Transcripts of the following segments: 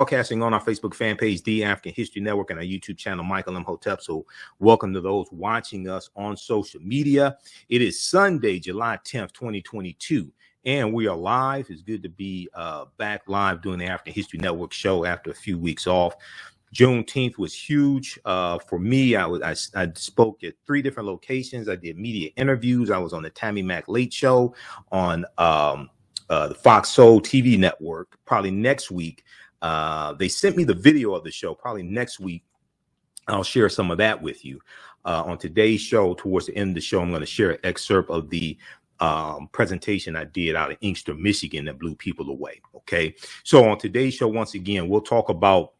Broadcasting on our Facebook fan page, The African History Network, and our YouTube channel, Michael Imhotep. So welcome to those watching us on social media. It is Sunday, July 10th, 2022, and we are live. It's good to be back live doing the African History Network show after a few weeks off. Juneteenth was huge for me. I spoke at 3 different locations. I did media interviews. I was on the Tammy Mack Late Show on the Fox Soul TV network. Probably next week, they sent me the video of the show. Probably next week, I'll share some of that with you. On today's show, towards the end of the show, I'm going to share an excerpt of the presentation I did out of Inkster, Michigan that blew people away. Okay, so on today's show, once again, we'll talk about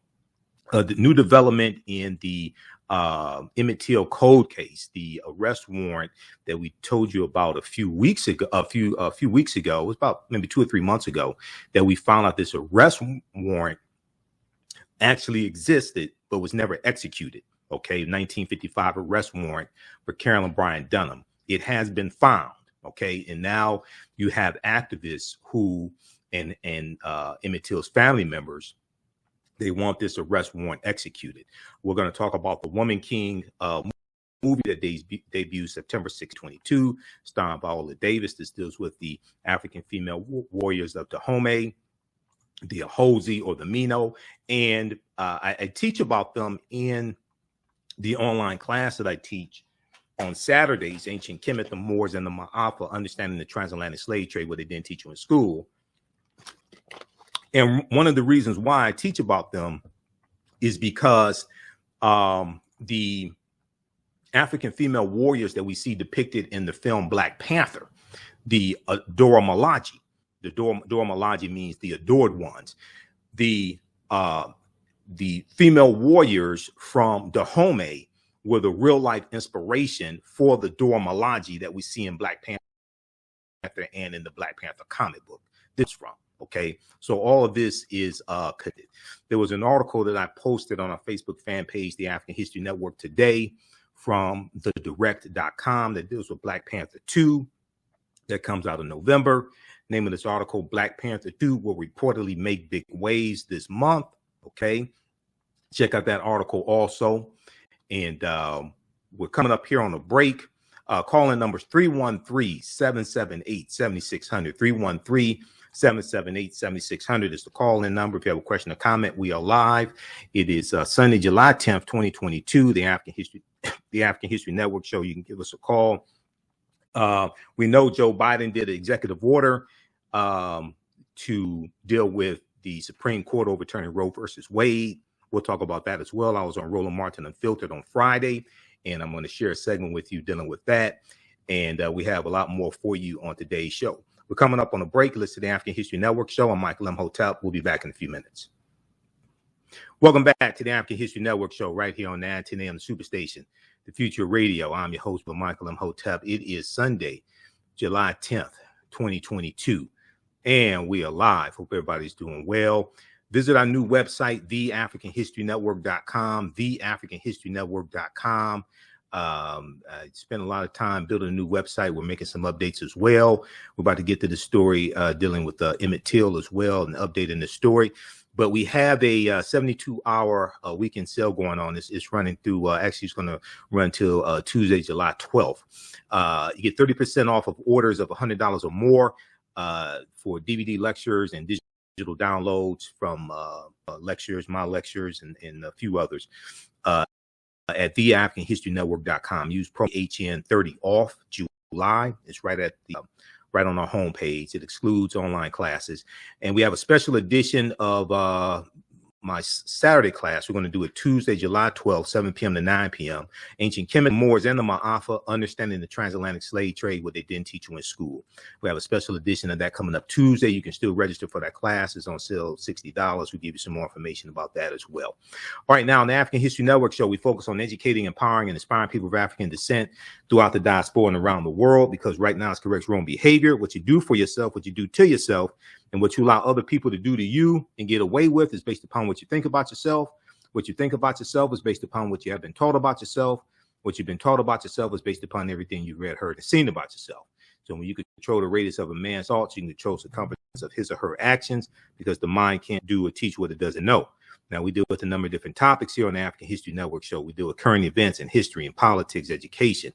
the new development in the Emmett Till code case, the arrest warrant that we told you about a few weeks ago. A few weeks ago, it was about maybe 2 or 3 months ago, that we found out this arrest warrant actually existed but was never executed. Okay, 1955 arrest warrant for Carolyn Bryant Donham. It has been found. Okay, and now you have activists who and Emmett Till's family members. They want this arrest warrant executed. We're going to talk about the Woman King movie that debuted September 6, 2022, starring Viola Davis. This deals with the African female warriors of Dahomey, the Ahosi or the Mino. And I teach about them in the online class that I teach on Saturdays, Ancient Kemet, the Moors, and the Ma'afa, Understanding the Transatlantic Slave Trade, what they didn't teach you in school. And one of the reasons why I teach about them is because the African female warriors that we see depicted in the film Black Panther, the Dora Milaje. The Dora Milaje means the adored ones. The female warriors from Dahomey were the real life inspiration for the Dora Milaje that we see in Black Panther and in the Black Panther comic book. This from. Okay, so all of this is connected. There was an article that I posted on our Facebook fan page, The African History Network, today from TheAHNShow that deals with Black Panther 2 that comes out in November. Name of this article, Black Panther 2 will reportedly make big waves this month. Okay, check out that article also. And we're coming up here on a break. Call-in numbers 313-778-7600, 313-778-7600 is the call-in number. If you have a question or comment, we are live. It is Sunday, July 10th, 2022, the African History Network show. You can give us a call. We know Joe Biden did an executive order to deal with the Supreme Court overturning Roe versus Wade. We'll talk about that as well. I was on Roland Martin Unfiltered on Friday, and I'm going to share a segment with you dealing with that. And we have a lot more for you on today's show. We're coming up on a break. Listen to the African History Network show. I'm Michael Imhotep. We'll be back in a few minutes. Welcome back to the African History Network show right here on 910 AM Superstation, the Future Radio. I'm your host, Michael Imhotep. It is Sunday, July 10th, 2022, and we are live. Hope everybody's doing well. Visit our new website, TheAFricanHistoryNetwork.com, TheAFricanHistoryNetwork.com. I spent a lot of time building a new website. We're making some updates as well. We're about to get to the story dealing with Emmett Till as well and updating the story. But we have a 72-hour weekend sale going on. It's running through, actually, it's going to run till Tuesday, July 12th. You get 30% off of orders of $100 or more for DVD lectures and digital downloads from lectures, my lectures, and a few others. At TheAfricanHistoryNetwork.com. Use pro HN30 off July. It's right at the right on our homepage. It excludes online classes, and we have a special edition of my Saturday class. We're going to do it Tuesday, July 12th, 7 p.m. to 9 p.m. Ancient Kemet, Moors, and the Ma'afa, Understanding the Transatlantic Slave Trade, what they didn't teach you in school. We have a special edition of that coming up Tuesday. You can still register for that class. It's on sale, $60. We'll give you some more information about that as well. All right, now on the African History Network show, we focus on educating, empowering, and inspiring people of African descent throughout the diaspora and around the world, because right now it's corrects wrong behavior. What you do for yourself, what you do to yourself, and what you allow other people to do to you and get away with is based upon what you think about yourself. What you think about yourself is based upon what you have been taught about yourself. What you've been taught about yourself is based upon everything you've read, heard, and seen about yourself. So when you control the radius of a man's thoughts, you can control the circumference of his or her actions, because the mind can't do or teach what it doesn't know. Now, we deal with a number of different topics here on the African History Network show. We deal with current events in history and politics, education,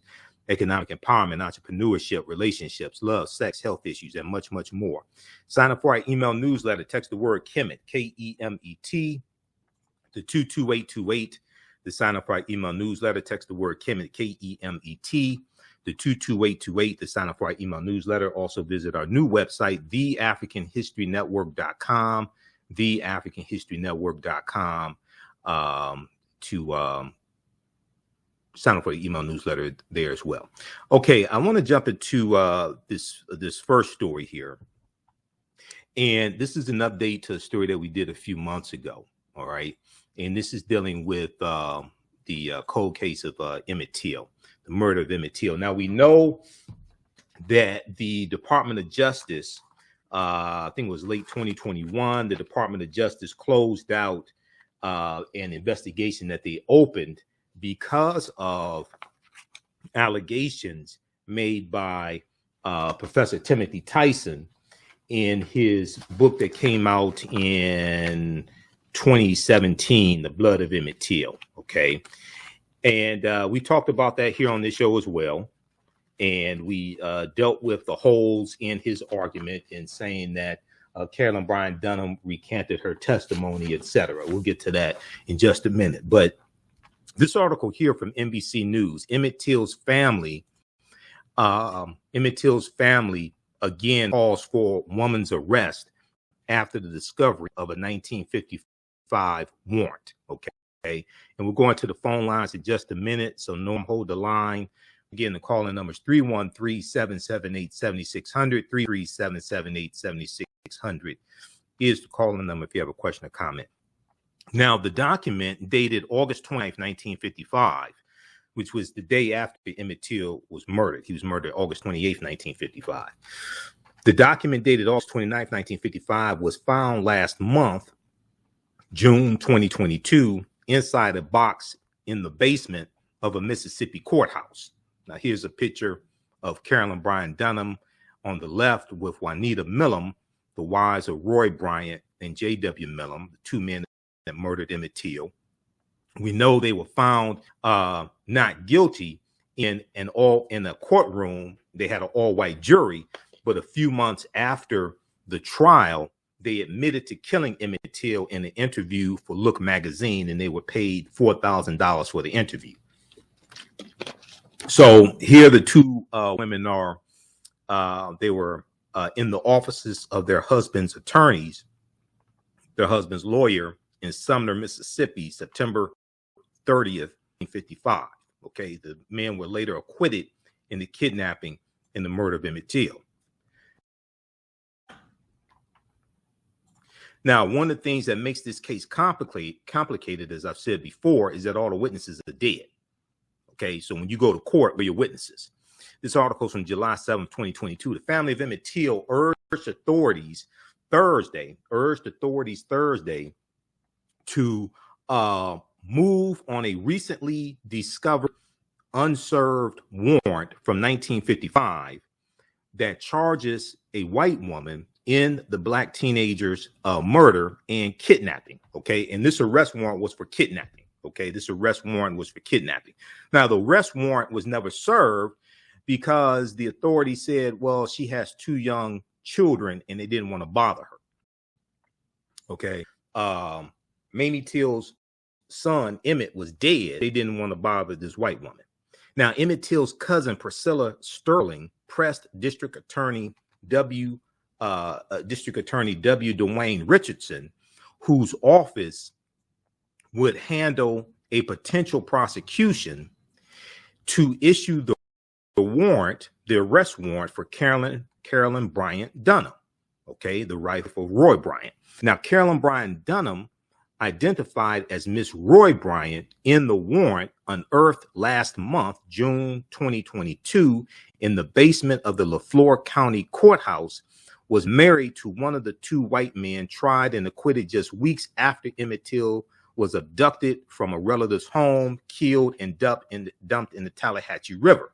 economic empowerment, entrepreneurship, relationships, love, sex, health issues, and much, much more. Sign up for our email newsletter. Text the word Kemet, K-E-M-E-T, to 22828. To sign up for our email newsletter, text the word Kemet, K-E-M-E-T, to 22828 to sign up for our email newsletter. Also visit our new website, TheAHNShow.com, TheAHNShow.com, to sign up for the email newsletter there as well. Okay, I want to jump into this first story here. And this is an update to a story that we did a few months ago. All right. And this is dealing with the cold case of Emmett Till, the murder of Emmett Till. Now, we know that the Department of Justice, I think it was late 2021, the Department of Justice closed out an investigation that they opened because of allegations made by Professor Timothy Tyson in his book that came out in 2017, The Blood of Emmett Till. Okay. And we talked about that here on this show as well. And we dealt with the holes in his argument in saying that Carolyn Bryant Donham recanted her testimony, etc. We'll get to that in just a minute. But this article here from NBC News, Emmett Till's family again calls for woman's arrest after the discovery of a 1955 warrant. Okay. And we're going to the phone lines in just a minute. So Norm, hold the line. Again, the calling number is 313-778-7600, 337-778-7600 is the calling number if you have a question or comment. Now, the document dated August 29th, 1955, which was the day after Emmett Till was murdered. He was murdered August 28th, 1955. The document dated August 29th, 1955 was found last month, June 2022, inside a box in the basement of a Mississippi courthouse. Now, here's a picture of Carolyn Bryant Donham on the left with Juanita Millam, the wives of Roy Bryant and J.W. Millam, the two men that murdered Emmett Till. We know they were found not guilty in a courtroom. They had an all-white jury, but a few months after the trial, they admitted to killing Emmett Till in an interview for Look magazine, and they were paid $4,000 for the interview. So here the two women are. They were in the offices of their husband's attorneys, their husband's lawyer in Sumner, Mississippi, September 30th, 1955. Okay, the men were later acquitted in the kidnapping and the murder of Emmett Till. Now, one of the things that makes this case complicated, as I've said before, is that all the witnesses are dead. Okay, so when you go to court, where your witnesses. This article is from July 7th, 2022. The family of Emmett Till urged authorities Thursday to move on a recently discovered unserved warrant from 1955 that charges a white woman in the black teenager's murder and kidnapping. Okay, and this arrest warrant was for kidnapping. Okay, this arrest warrant was for kidnapping. Now, the arrest warrant was never served because the authority said, well, she has two young children and they didn't want to bother her. Okay, Mamie Till's son, Emmett, was dead. They didn't want to bother this white woman. Now, Emmett Till's cousin, Priscilla Sterling, pressed District Attorney W. Dwayne Richardson, whose office would handle a potential prosecution, to issue the warrant, the arrest warrant for Carolyn Bryant Donham, okay, the wife of Roy Bryant. Now, Carolyn Bryant Donham, identified as Miss Roy Bryant in the warrant, unearthed last month, June 2022, in the basement of the LaFleur County Courthouse, was married to one of the two white men tried and acquitted just weeks after Emmett Till was abducted from a relative's home, killed, and dumped in the Tallahatchie River.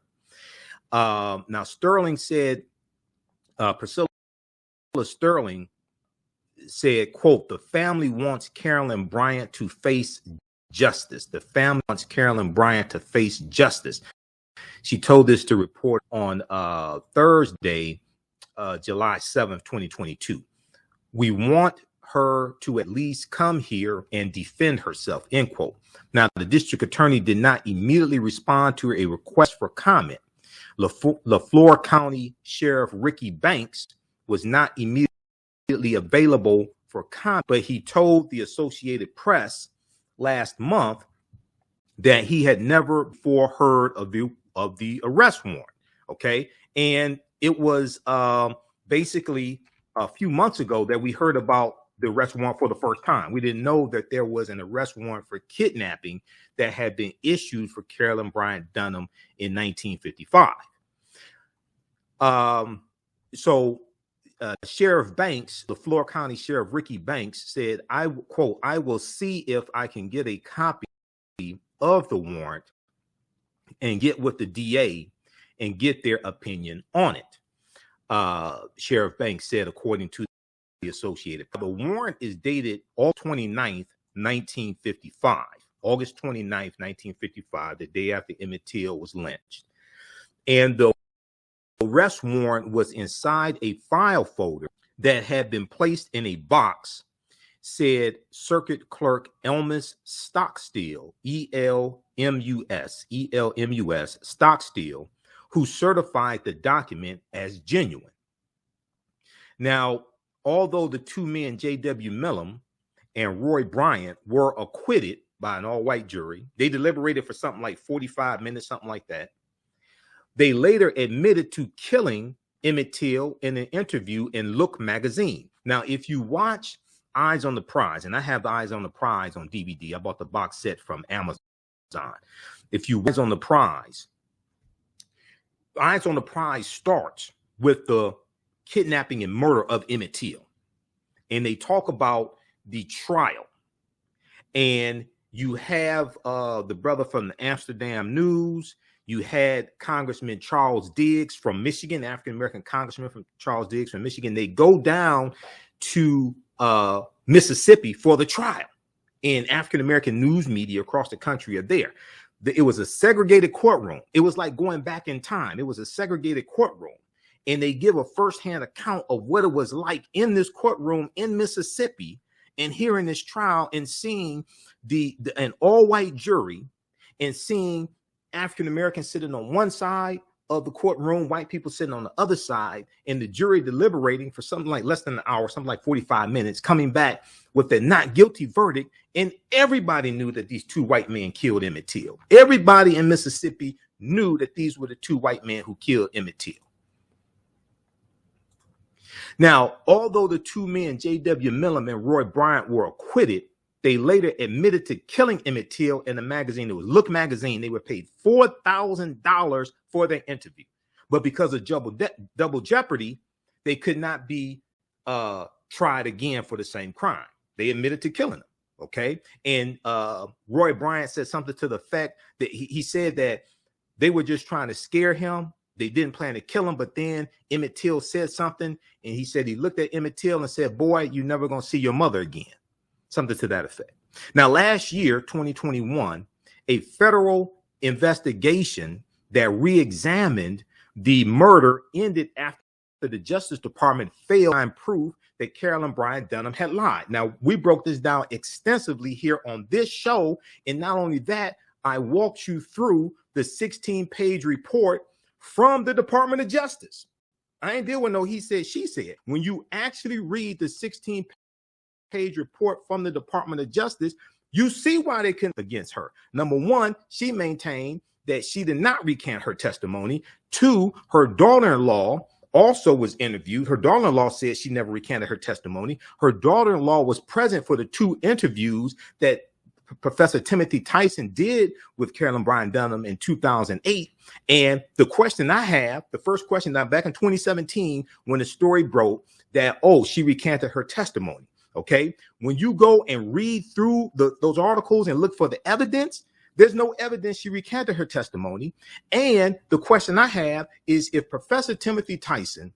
Now, Sterling said, Priscilla Sterling said, quote, "The family wants Carolyn Bryant to face justice. The family wants Carolyn Bryant to face justice." She told this to Report on Thursday, July 7th, 2022. "We want her to at least come here and defend herself," end quote. Now, the district attorney did not immediately respond to a request for comment. LaFleur County Sheriff Ricky Banks was not immediately available for comment, but he told the Associated Press last month that he had never before heard of the arrest warrant. Okay, and it was basically a few months ago that we heard about the arrest warrant for the first time. We didn't know that there was an arrest warrant for kidnapping that had been issued for Carolyn Bryant Donham in 1955. Sheriff Banks, the Florida County Sheriff Ricky Banks, said, "I quote, I will see if I can get a copy of the warrant and get with the DA and get their opinion on it." Sheriff Banks said, according to the Associated. The warrant is dated August 29th, 1955. August 29th, 1955, the day after Emmett Till was lynched. And the arrest warrant was inside a file folder that had been placed in a box, said Circuit Clerk Elmus Stockstill, ELMUS, Stockstill, who certified the document as genuine. Now, although the two men, J.W. Millam and Roy Bryant, were acquitted by an all-white jury, they deliberated for something like 45 minutes, something like that. They later admitted to killing Emmett Till in an interview in Look magazine. Now, if you watch Eyes on the Prize, and I have the Eyes on the Prize on DVD, I bought the box set from Amazon. If you Eyes on the Prize starts with the kidnapping and murder of Emmett Till. And they talk about the trial. And you have the brother from the Amsterdam News. You had Congressman Charles Diggs from Michigan, African-American Congressman from Charles Diggs from Michigan. They go down to Mississippi for the trial. And African-American news media across the country are there. It was a segregated courtroom. It was like going back in time. It was a segregated courtroom. And they give a firsthand account of what it was like in this courtroom in Mississippi and hearing this trial and seeing an all-white jury and seeing African-Americans sitting on one side of the courtroom, white people sitting on the other side, and the jury deliberating for something like less than an hour, something like 45 minutes, coming back with a not guilty verdict. And everybody knew that these two white men killed Emmett Till. Everybody in Mississippi knew that these were the two white men who killed Emmett Till. Now, although the two men, J.W. Millam and Roy Bryant, were acquitted, they later admitted to killing Emmett Till in a magazine. It was Look magazine. They were paid $4,000 for their interview. But because of double jeopardy, they could not be tried again for the same crime. They admitted to killing him. Okay. And Roy Bryant said something to the effect that he said that they were just trying to scare him. They didn't plan to kill him, but then Emmett Till said something, and he said he looked at Emmett Till and said, "Boy, you're never going to see your mother again." Something to that effect. Now, last year, 2021, a federal investigation that re-examined the murder ended after the Justice Department failed to find proof that Carolyn Bryant Donham had lied. Now, we broke this down extensively here on this show, and not only that, I walked you through the 16-page report from the Department of Justice. I ain't deal with no he said, she said. When you actually read the 16-page report from the Department of Justice, you see why they couldn't against her. Number one, she maintained that she did not recant her testimony. Two, her daughter-in-law also was interviewed. Her daughter-in-law said she never recanted her testimony. Her daughter-in-law was present for the two interviews that Professor Timothy Tyson did with Carolyn Bryant Donham in 2008. And the question I have, the first question that back in 2017, when the story broke that, oh, she recanted her testimony. Okay. When you go and read through those articles and look for the evidence, There's no evidence she recanted her testimony. And the question I have is, if Professor Timothy Tyson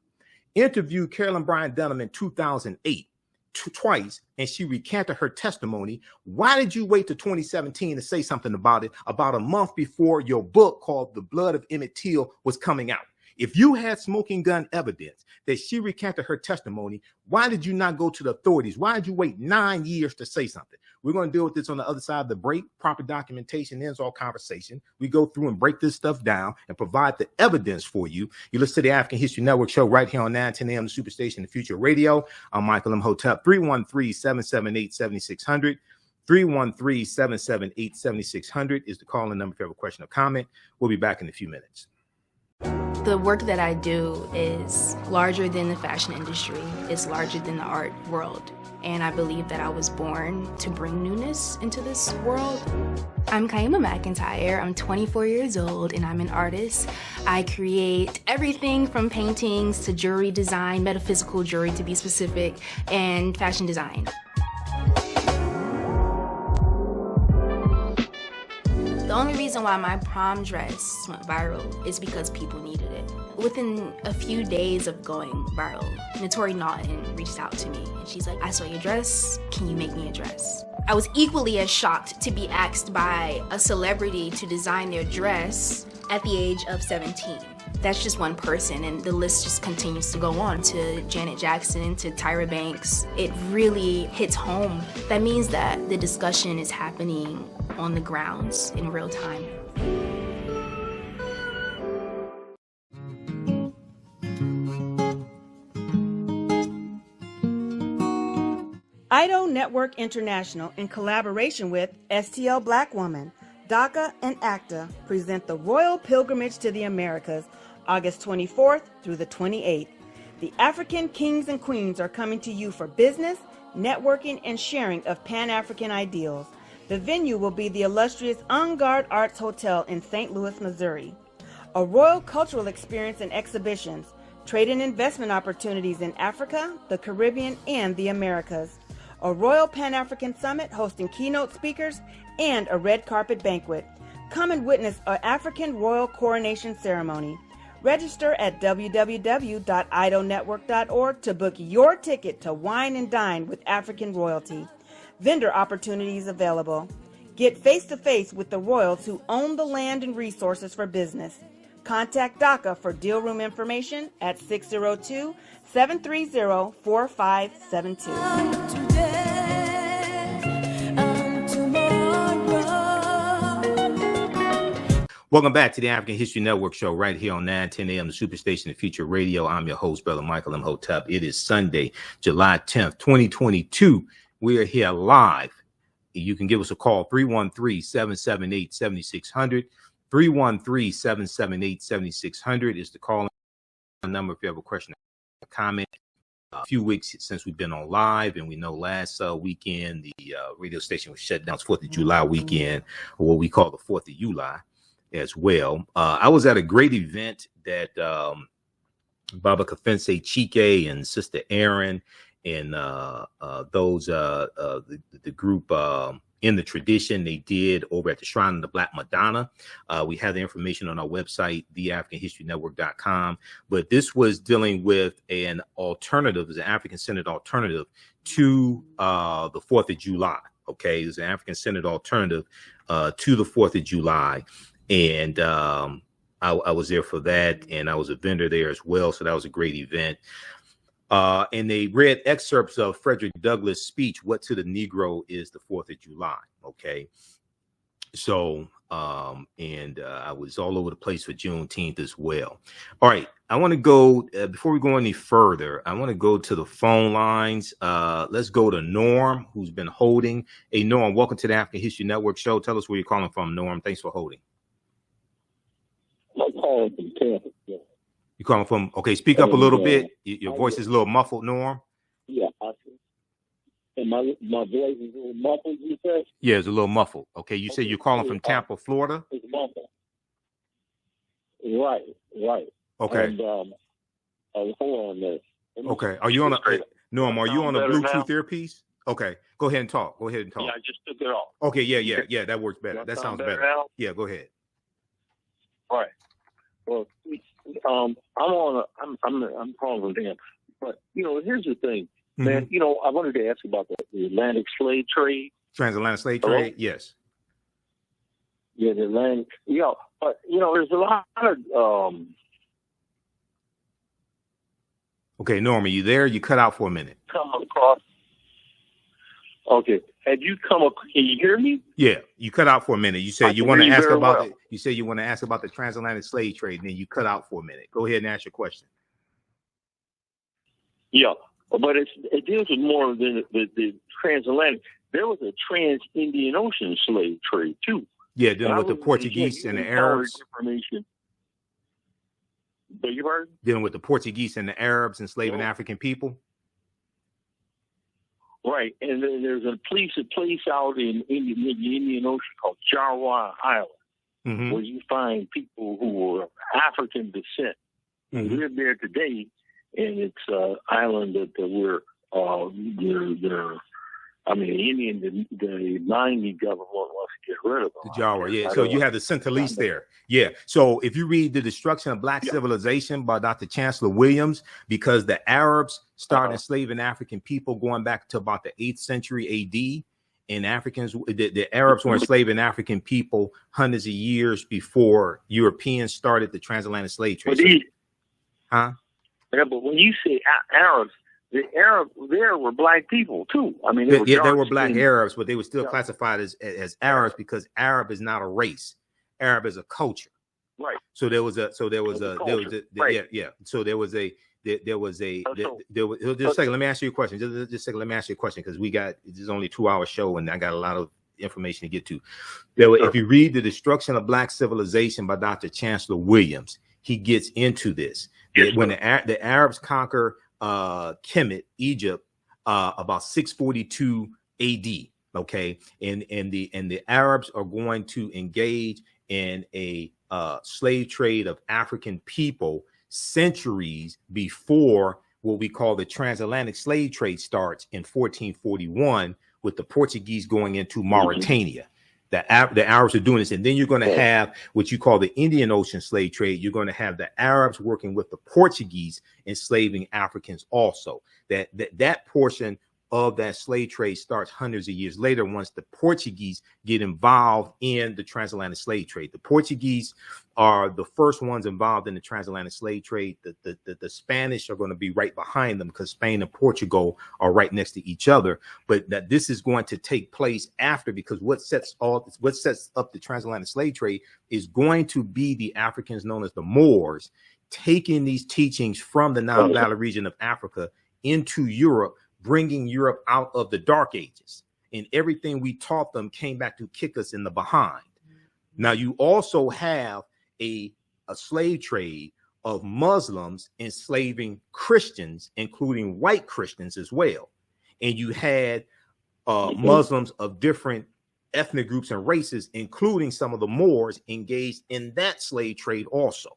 interviewed Carolyn Bryant Donham in 2008 twice, and she recanted her testimony, why did you wait to 2017 to say something about it about a month before your book called The Blood of Emmett Till was coming out? If you had smoking gun evidence that she recanted her testimony, why did you not go to the authorities? Why did you wait 9 years to say something? We're going to deal with this on the other side of the break. Proper documentation ends all conversation. We go through and break this stuff down and provide the evidence for you. You listen to the African History Network show right here on 910 AM, the Superstation, the Future Radio. I'm Michael Imhotep. 313-778-7600. 313-778-7600 is the call-in number if you have a question or comment. We'll be back in a few minutes. The work that I do is larger than the fashion industry. It's larger than the art world. And I believe that I was born to bring newness into this world. I'm Kaima McIntyre. I'm 24 years old and I'm an artist. I create everything from paintings to jewelry design, metaphysical jewelry to be specific, and fashion design. The only reason why my prom dress went viral is because people needed it. Within a few days of going viral, Notori Naughton reached out to me and she's like, I saw your dress, can you make me a dress? I was equally as shocked to be asked by a celebrity to design their dress at the age of 17. That's just one person, and the list just continues to go on, to Janet Jackson, to Tyra Banks. It really hits home. That means that the discussion is happening on the grounds in real time. IDO Network International, in collaboration with STL Black Woman, DACA, and ACTA, present the Royal Pilgrimage to the Americas, August 24th through the 28th. The African kings and queens are coming to you for business, networking, and sharing of Pan-African ideals. The venue will be the illustrious En Garde Arts Hotel in St. Louis, Missouri. A royal cultural experience and exhibitions, trade and investment opportunities in Africa, the Caribbean, and the Americas. A Royal Pan-African Summit hosting keynote speakers and a red carpet banquet. Come and witness an African royal coronation ceremony. Register at www.idonetwork.org to book your ticket to wine and dine with African royalty. Vendor opportunities available. Get face-to-face with the royals who own the land and resources for business. Contact DACA for deal room information at 602-730-4572. Welcome back to the African History Network show right here on 910 AM, the Superstation, the Future Radio. I'm your host, Brother Michael Imhotep. It is Sunday, July 10th, 2022. We are here live. You can give us a call, 313-778-7600. 313-778-7600 is the call number if you have a question or comment. A few weeks since we've been on live, and we know last weekend the radio station was shut down. It's 4th of July weekend, or what we call the 4th of July as well. I was at a great event that Baba Kafense Chike and Sister Aaron and those the group in the tradition they did over at the Shrine of the Black Madonna. We have the information on our website, TheAHNShow.com. But this was dealing with an alternative, an African-centered alternative to the 4th of July. Okay, it's an African-centered alternative to the 4th of July. And I was there for that, and I was a vendor there as well. So that was a great event. And they read excerpts of Frederick Douglass' speech, "What to the Negro is the 4th of July." Okay. So, I was all over the place for Juneteenth as well. All right. I want to go, before we go any further, I want to go to the phone lines. Let's go to Norm, who's been holding. Hey, Norm, welcome to the African History Network show. Tell us where you're calling from, Norm. Thanks for holding. I'm calling from Tampa. You calling from? Okay, speak up a little bit. Your voice is a little muffled, Norm. Yeah, and my voice is a little muffled. You said? Yeah, it's a little muffled. Okay, you said you're calling from Tampa, Florida. It's muffled. Right. Okay. And hold on there. Okay, are you on a Norm? Are you on a Bluetooth earpiece? Okay, go ahead and talk. Go ahead and talk. Yeah, I just took it off. Okay, yeah. That works better. That That sounds better better. now? Yeah, go ahead. All right. Well, I'm calling from them. But, here's the thing, man. I wanted to ask about the Atlantic slave trade. Transatlantic slave Hello? trade, yes. Yeah, the Atlantic. Yeah, but, there's a lot of... Okay, Norma, you there? You cut out for a minute. come across... Okay. Can you hear me? Yeah, you cut out for a minute. You said you want to hear you ask very about well. you said you want to ask about the transatlantic slave trade, and then you cut out for a minute. Go ahead and ask your question. Yeah, but it deals with more than the transatlantic. There was a trans-Indian Ocean slave trade, too. Yeah, dealing with the Portuguese and the Arabs. Information. But you heard? Dealing with the Portuguese and the Arabs enslaving African people. Right, and then there's a place out in the Indian Ocean called Jawa Island, where you find people who were of African descent who live there today, and it's an island that the mining government wants to get rid of them. The Jawa, yeah. So you have the Centralese there. Yeah. So if you read The Destruction of Black Civilization by Dr. Chancellor Williams, because the Arabs started enslaving African people going back to about the 8th century AD, and the Arabs were enslaving African people hundreds of years before Europeans started the transatlantic slave trade. Yeah, but when you say Arabs, the Arabs there were black people too. I mean, they were black Arabs, but they were still classified as Arabs because Arab is not a race. Arab is a culture. Right. So there was a So there was a just a second. Let me ask you a question. Just a second. Let me ask you a question because this is only a 2-hour show and I got a lot of information to get to. If you read The Destruction of Black Civilization by Dr. Chancellor Williams, he gets into this. When the Arabs conquer Kemet, Egypt, about 642 AD. Okay, and the Arabs are going to engage in a slave trade of African people centuries before what we call the transatlantic slave trade starts in 1441 with the Portuguese going into Mauritania. The Arabs are doing this, and then you're going to have what you call the Indian Ocean slave trade. You're going to have the Arabs working with the Portuguese enslaving Africans also. That portion of that slave trade starts hundreds of years later once the Portuguese get involved in the transatlantic slave trade. The Portuguese are the first ones involved in the transatlantic slave trade. The Spanish are going to be right behind them because Spain and Portugal are right next to each other. But that this is going to take place after, because what sets up the transatlantic slave trade is going to be the Africans known as the Moors taking these teachings from the Nile Valley region of Africa into Europe, bringing Europe out of the Dark Ages, and everything we taught them came back to kick us in the behind. Now you also have a slave trade of Muslims enslaving Christians, including white Christians as well. And you had Muslims of different ethnic groups and races, including some of the Moors, engaged in that slave trade also.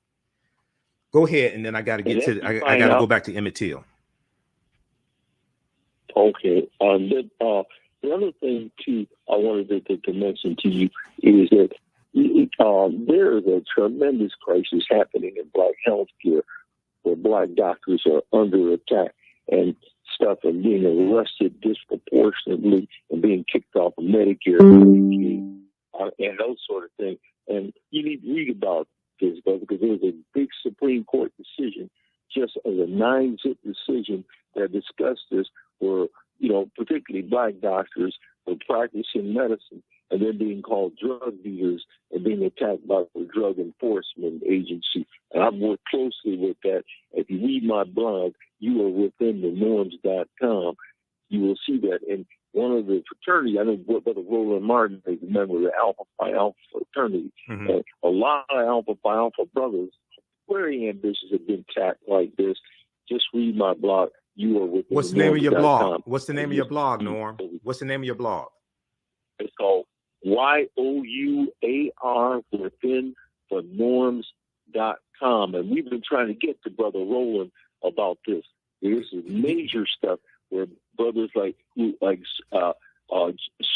Go ahead, and then I got to get to I got to go back to Emmett Till. Okay. The other thing too I wanted to mention to you is that there is a tremendous crisis happening in black healthcare, where black doctors are under attack and stuff, and being arrested disproportionately and being kicked off of Medicare and those sort of things. And you need to read about this, because there was a big Supreme Court decision, just as a 9-zip decision that discussed this, where, particularly black doctors were practicing medicine and they're being called drug dealers and being attacked by the Drug Enforcement Agency. And I've worked closely with that. If you read my blog, you are within the norms.com. You will see that. And one of the fraternity, I know Brother Roland Martin is a member of the Alpha Phi Alpha fraternity. And a lot of Alpha Phi Alpha brothers, very ambitious, have been attacked like this. Just read my blog. You are within What's the name of your blog? What's the name of your blog, Norm? What's the name of your blog? It's called YOUAR within the norms.com. And we've been trying to get to Brother Roland about this. This is major stuff where brothers like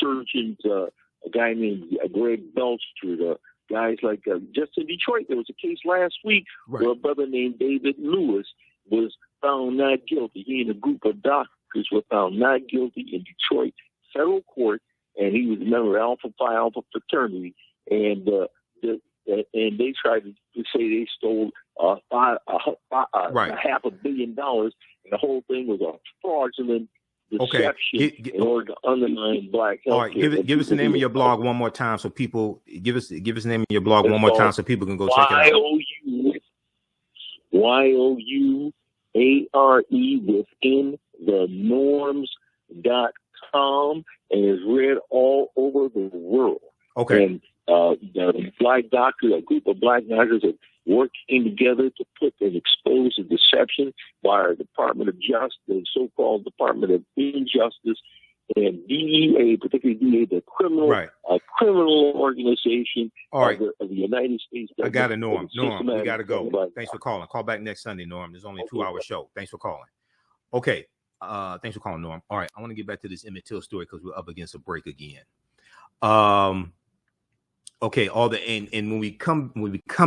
surgeons, a guy named Greg Belcher, guys like just in Detroit. There was a case last week where a brother named David Lewis was found not guilty. He and a group of doctors were found not guilty in Detroit federal court, and he was a member of Alpha Phi Alpha fraternity, and they tried to say they stole $500 million, and the whole thing was a fraudulent deception in order to undermine black health. All right, give us the name of your blog one more time, so people give us the name of your blog one more time, so people can go check it out. YOUARE within the norms.com, and is read all over the world. Okay. And the black doctors, a group of black doctors, are working together to put and expose the deception by our Department of Justice, the so-called Department of Injustice, and DEA, particularly DEA, the criminal organization of the United States. I got it, Norm. Norm, we got to go. Thanks for calling. Call back next Sunday, Norm. There's only a 2-hour show. Thanks for calling. Okay. Thanks for calling, Norm. All right. I want to get back to this Emmett Till story because we're up against a break again. Okay, and when we come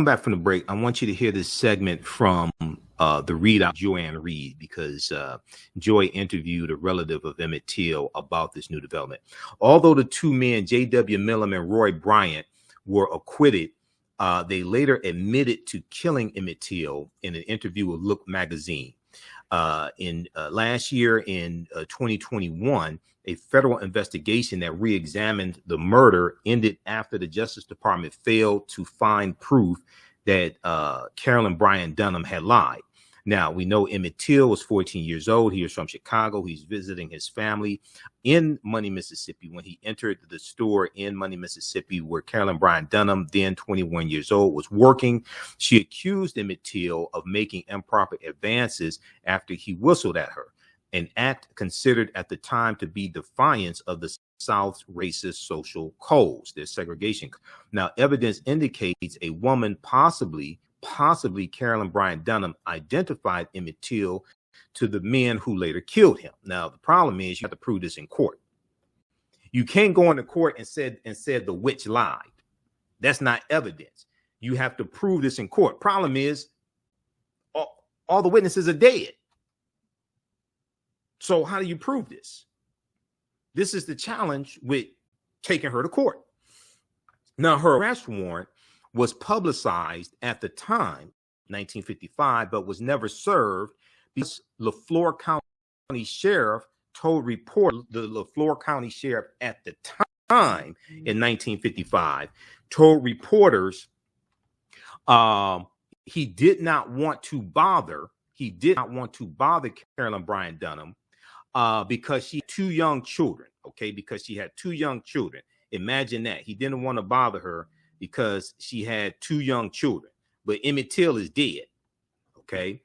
back from the break, I want you to hear this segment from the readout Joanne Reed, because Joy interviewed a relative of Emmett Till about this new development. Although the two men, J.W. Millam and Roy Bryant, were acquitted, they later admitted to killing Emmett Till in an interview with Look magazine. Last year in 2021, a federal investigation that re-examined the murder ended after the Justice Department failed to find proof that Carolyn Bryant Donham had lied. Now, we know Emmett Till was 14 years old. He was from Chicago. He's visiting his family in Money, Mississippi, when he entered the store in Money, Mississippi, where Carolyn Bryant Donham, then 21 years old, was working. She accused Emmett Till of making improper advances after he whistled at her, an act considered at the time to be defiance of the South's racist social codes, their segregation. Now, evidence indicates a woman, possibly Carolyn Bryant Donham, identified Emmett Till to the men who later killed him. Now, the problem is you have to prove this in court. You can't go into court and said the witch lied. That's not evidence. You have to prove this in court. Problem is all the witnesses are dead. So how do you prove this? This is the challenge with taking her to court. Now, her arrest warrant was publicized at the time, 1955, but was never served because LaFleur County Sheriff told reporters, the LaFleur County Sheriff at the time in 1955 told reporters he did not want to bother Carolyn Bryant Donham because she had 2 young children. Okay, because she had 2 young children. Imagine that. He didn't want to bother her because she had 2 young children. But Emmett Till is dead. Okay,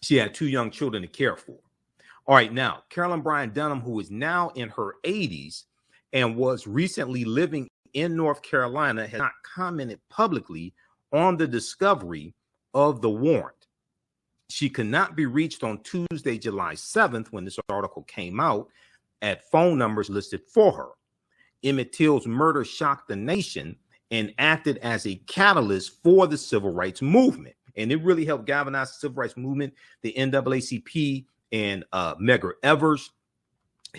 she had 2 young children to care for. All right, now Carolyn Bryant Donham, who is now in her 80s and was recently living in North Carolina, has not commented publicly on the discovery of the warrant. She could not be reached on Tuesday, July 7th, when this article came out, at phone numbers listed for her. Emmett Till's murder shocked the nation and acted as a catalyst for the civil rights movement. And it really helped galvanize the civil rights movement. The NAACP and Medgar Evers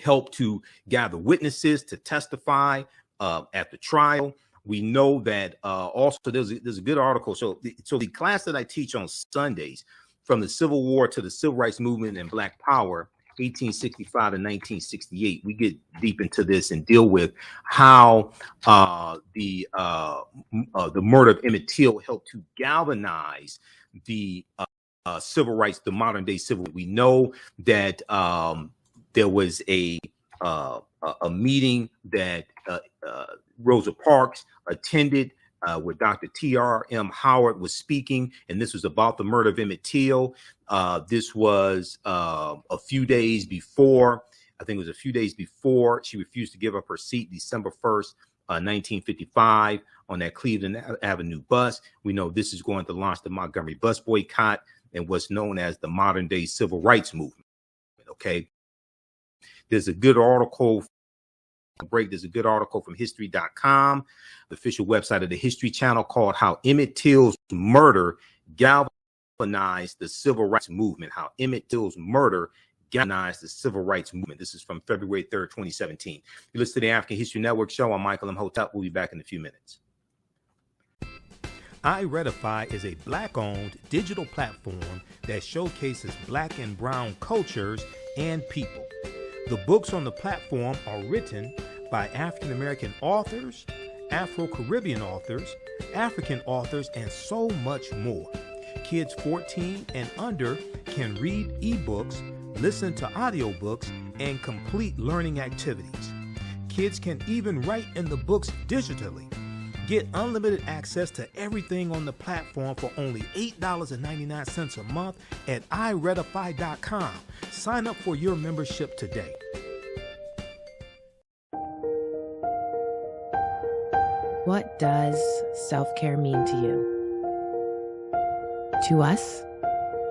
helped to gather witnesses to testify at the trial. We know that also there's a good article. So the class that I teach on Sundays, from the Civil War to the Civil Rights Movement and Black Power, 1865 to 1968, we get deep into this and deal with how the murder of Emmett Till helped to galvanize the civil rights, the modern day civil. We know that there was a meeting that Rosa Parks attended where Dr. T.R.M. Howard was speaking, and this was about the murder of Emmett Till. This was a few days before, I think it was a few days before she refused to give up her seat, December 1st, 1955, on that Cleveland Avenue bus. We know this is going to launch the Montgomery bus boycott and what's known as the modern day civil rights movement. Okay. There's a good article. There's a good article from history.com, the official website of the History Channel, called "How Emmett Till's Murder Galvanized the Civil Rights Movement." How Emmett Till's murder galvanized the Civil Rights Movement. This is from February 3rd, 2017. You listen to the African History Network show. I'm Michael Imhotep. We'll be back in a few minutes. iRedify is a Black-owned digital platform that showcases Black and Brown cultures and people. The books on the platform are written by African-American authors, Afro-Caribbean authors, African authors, and so much more. Kids 14 and under can read ebooks, listen to audiobooks, and complete learning activities. Kids can even write in the books digitally. Get unlimited access to everything on the platform for only $8.99 a month at iRedify.com. Sign up for your membership today. What does self-care mean to you? To us,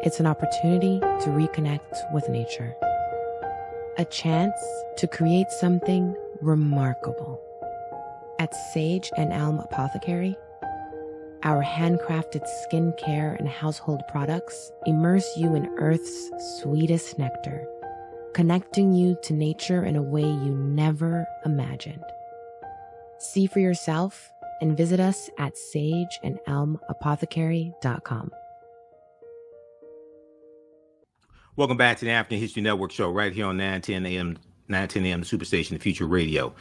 it's an opportunity to reconnect with nature. A chance to create something remarkable. At Sage and Elm Apothecary, our handcrafted skincare and household products immerse you in Earth's sweetest nectar, connecting you to nature in a way you never imagined. See for yourself and visit us at sageandelmapothecary.com. Welcome back to the African History Network show right here on 910 a.m. the Superstation, the Future Radio.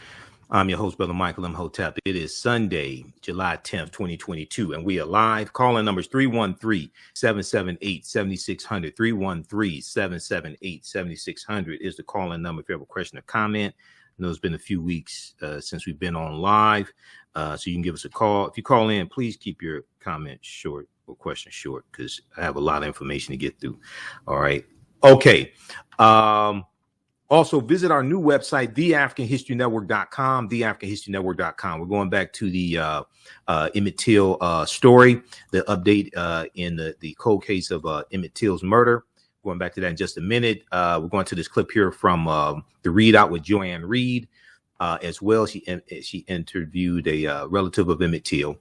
I'm your host, Brother Michael Imhotep. It is Sunday, July 10th, 2022, and we are live. Calling numbers 313-778-7600. 313-778-7600 is the calling number if you have a question or comment. I know it's been a few weeks since we've been on live, so you can give us a call. If you call in, please keep your comment short or question short, because I have a lot of information to get through. All right. Okay. Also, visit our new website, TheAHNShow.com, TheAHNShow.com. We're going back to the Emmett Till story, the update in the cold case of Emmett Till's murder. Going back to that in just a minute. We're going to this clip here from the Readout with Joanne Reed as well. She interviewed a relative of Emmett Till.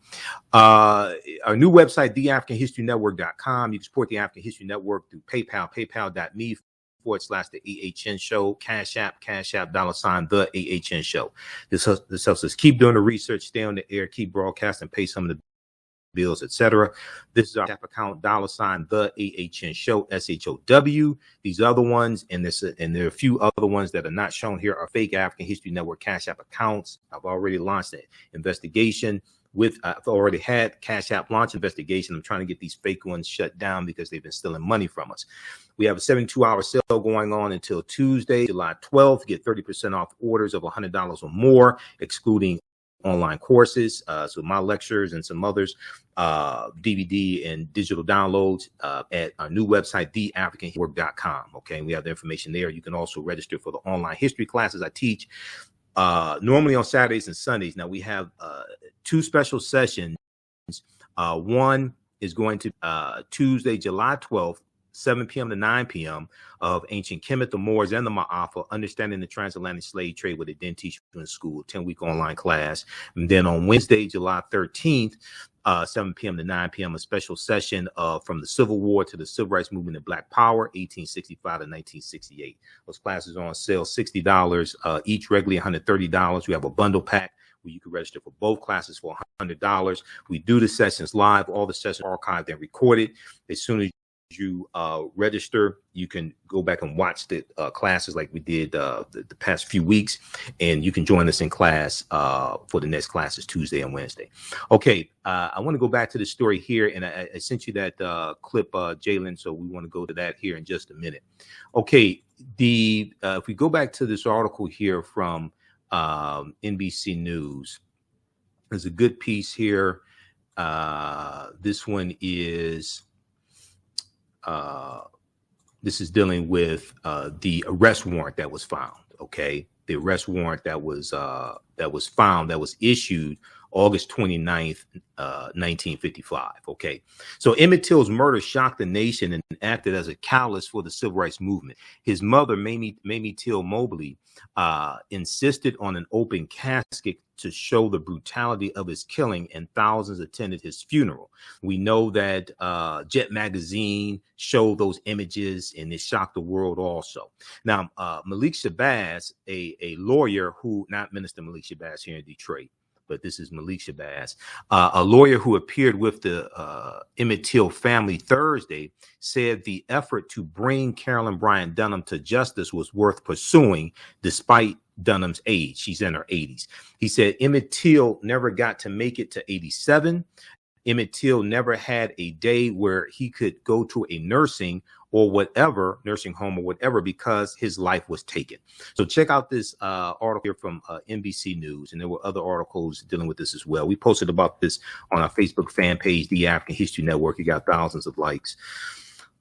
Our new website, TheAHNShow.com. You can support the African History Network through PayPal, paypal.me/TheAHN Show, Cash App, $, TheAHN Show. This helps us keep doing the research, stay on the air, keep broadcasting, pay some of the bills, etc. This is our app account, $TheAHN Show, SHOW. These other ones, and there are a few other ones that are not shown here, are fake African History Network Cash App accounts. I've already launched an investigation. I've already had Cash App launch investigation. I'm trying to get these fake ones shut down because they've been stealing money from us. We have a 72-hour sale going on until Tuesday, July 12th. Get 30% off orders of $100 or more, excluding online courses. So my lectures and some others, DVD and digital downloads at our new website, TheAfricanHistory.com. Okay, we have the information there. You can also register for the online history classes I teach normally on Saturdays and Sundays. Now we have two special sessions. One is going to Tuesday, July 12th, 7 p.m. to 9 p.m. of Ancient Kemet, the Moors, and the Ma'afa, Understanding the Transatlantic Slave Trade, what they didn't teach you in school, 10-week online class. And then on Wednesday, July 13th, 7 p.m. to 9 p.m., a special session from the Civil War to the Civil Rights Movement and Black Power, 1865 to 1968. Those classes are on sale, $60 each, regularly $130. We have a bundle pack where you can register for both classes for $100. We do the sessions live. All the sessions are archived and recorded. As soon as you register, you can go back and watch the classes like we did the past few weeks, and you can join us in class for the next classes Tuesday and Wednesday. Okay, I want to go back to the story here, and I sent you that clip, Jalen, so we want to go to that here in just a minute. Okay, if we go back to this article here from NBC News, there's a good piece here. This one is this is dealing with the arrest warrant that was found. Okay, the arrest warrant that was found, that was issued August 29th, 1955. Okay. So Emmett Till's murder shocked the nation and acted as a catalyst for the civil rights movement. His mother, Mamie Till Mobley, insisted on an open casket to show the brutality of his killing, and thousands attended his funeral. We know that Jet Magazine showed those images, and it shocked the world also. Now, Malik Shabazz, a lawyer who, not Minister Malik Shabazz here in Detroit, but this is Malik Shabazz, a lawyer who appeared with the Emmett Till family Thursday, said the effort to bring Carolyn Bryant Donham to justice was worth pursuing despite Dunham's age. She's in her 80s. He said Emmett Till never got to make it to 87. Emmett Till never had a day where he could go to a nursing home or whatever, because his life was taken. So check out this article here from NBC News, and there were other articles dealing with this as well. We posted about this on our Facebook fan page, The African History Network. It got thousands of likes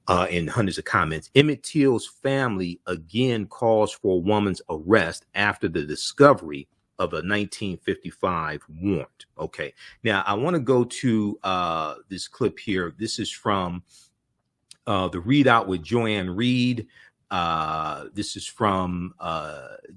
and hundreds of comments. Emmett Till's family again calls for a woman's arrest after the discovery of a 1955 warrant. Okay, now I want to go to this clip here. This is from the Readout with Joanne Reed. This is from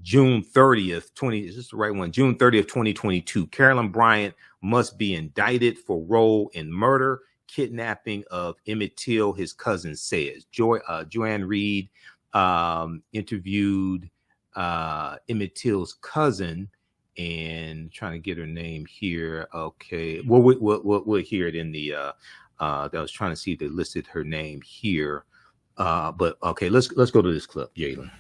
June 30th, is this the right one? June 30th, 2022. Carolyn Bryant must be indicted for role in murder, kidnapping of Emmett Till, his cousin says. Joanne Reed interviewed Emmett Till's cousin, and trying to get her name here. Okay, well, we'll hear it in the I was trying to see if they listed her name here, but okay, let's go to this clip, Jalen.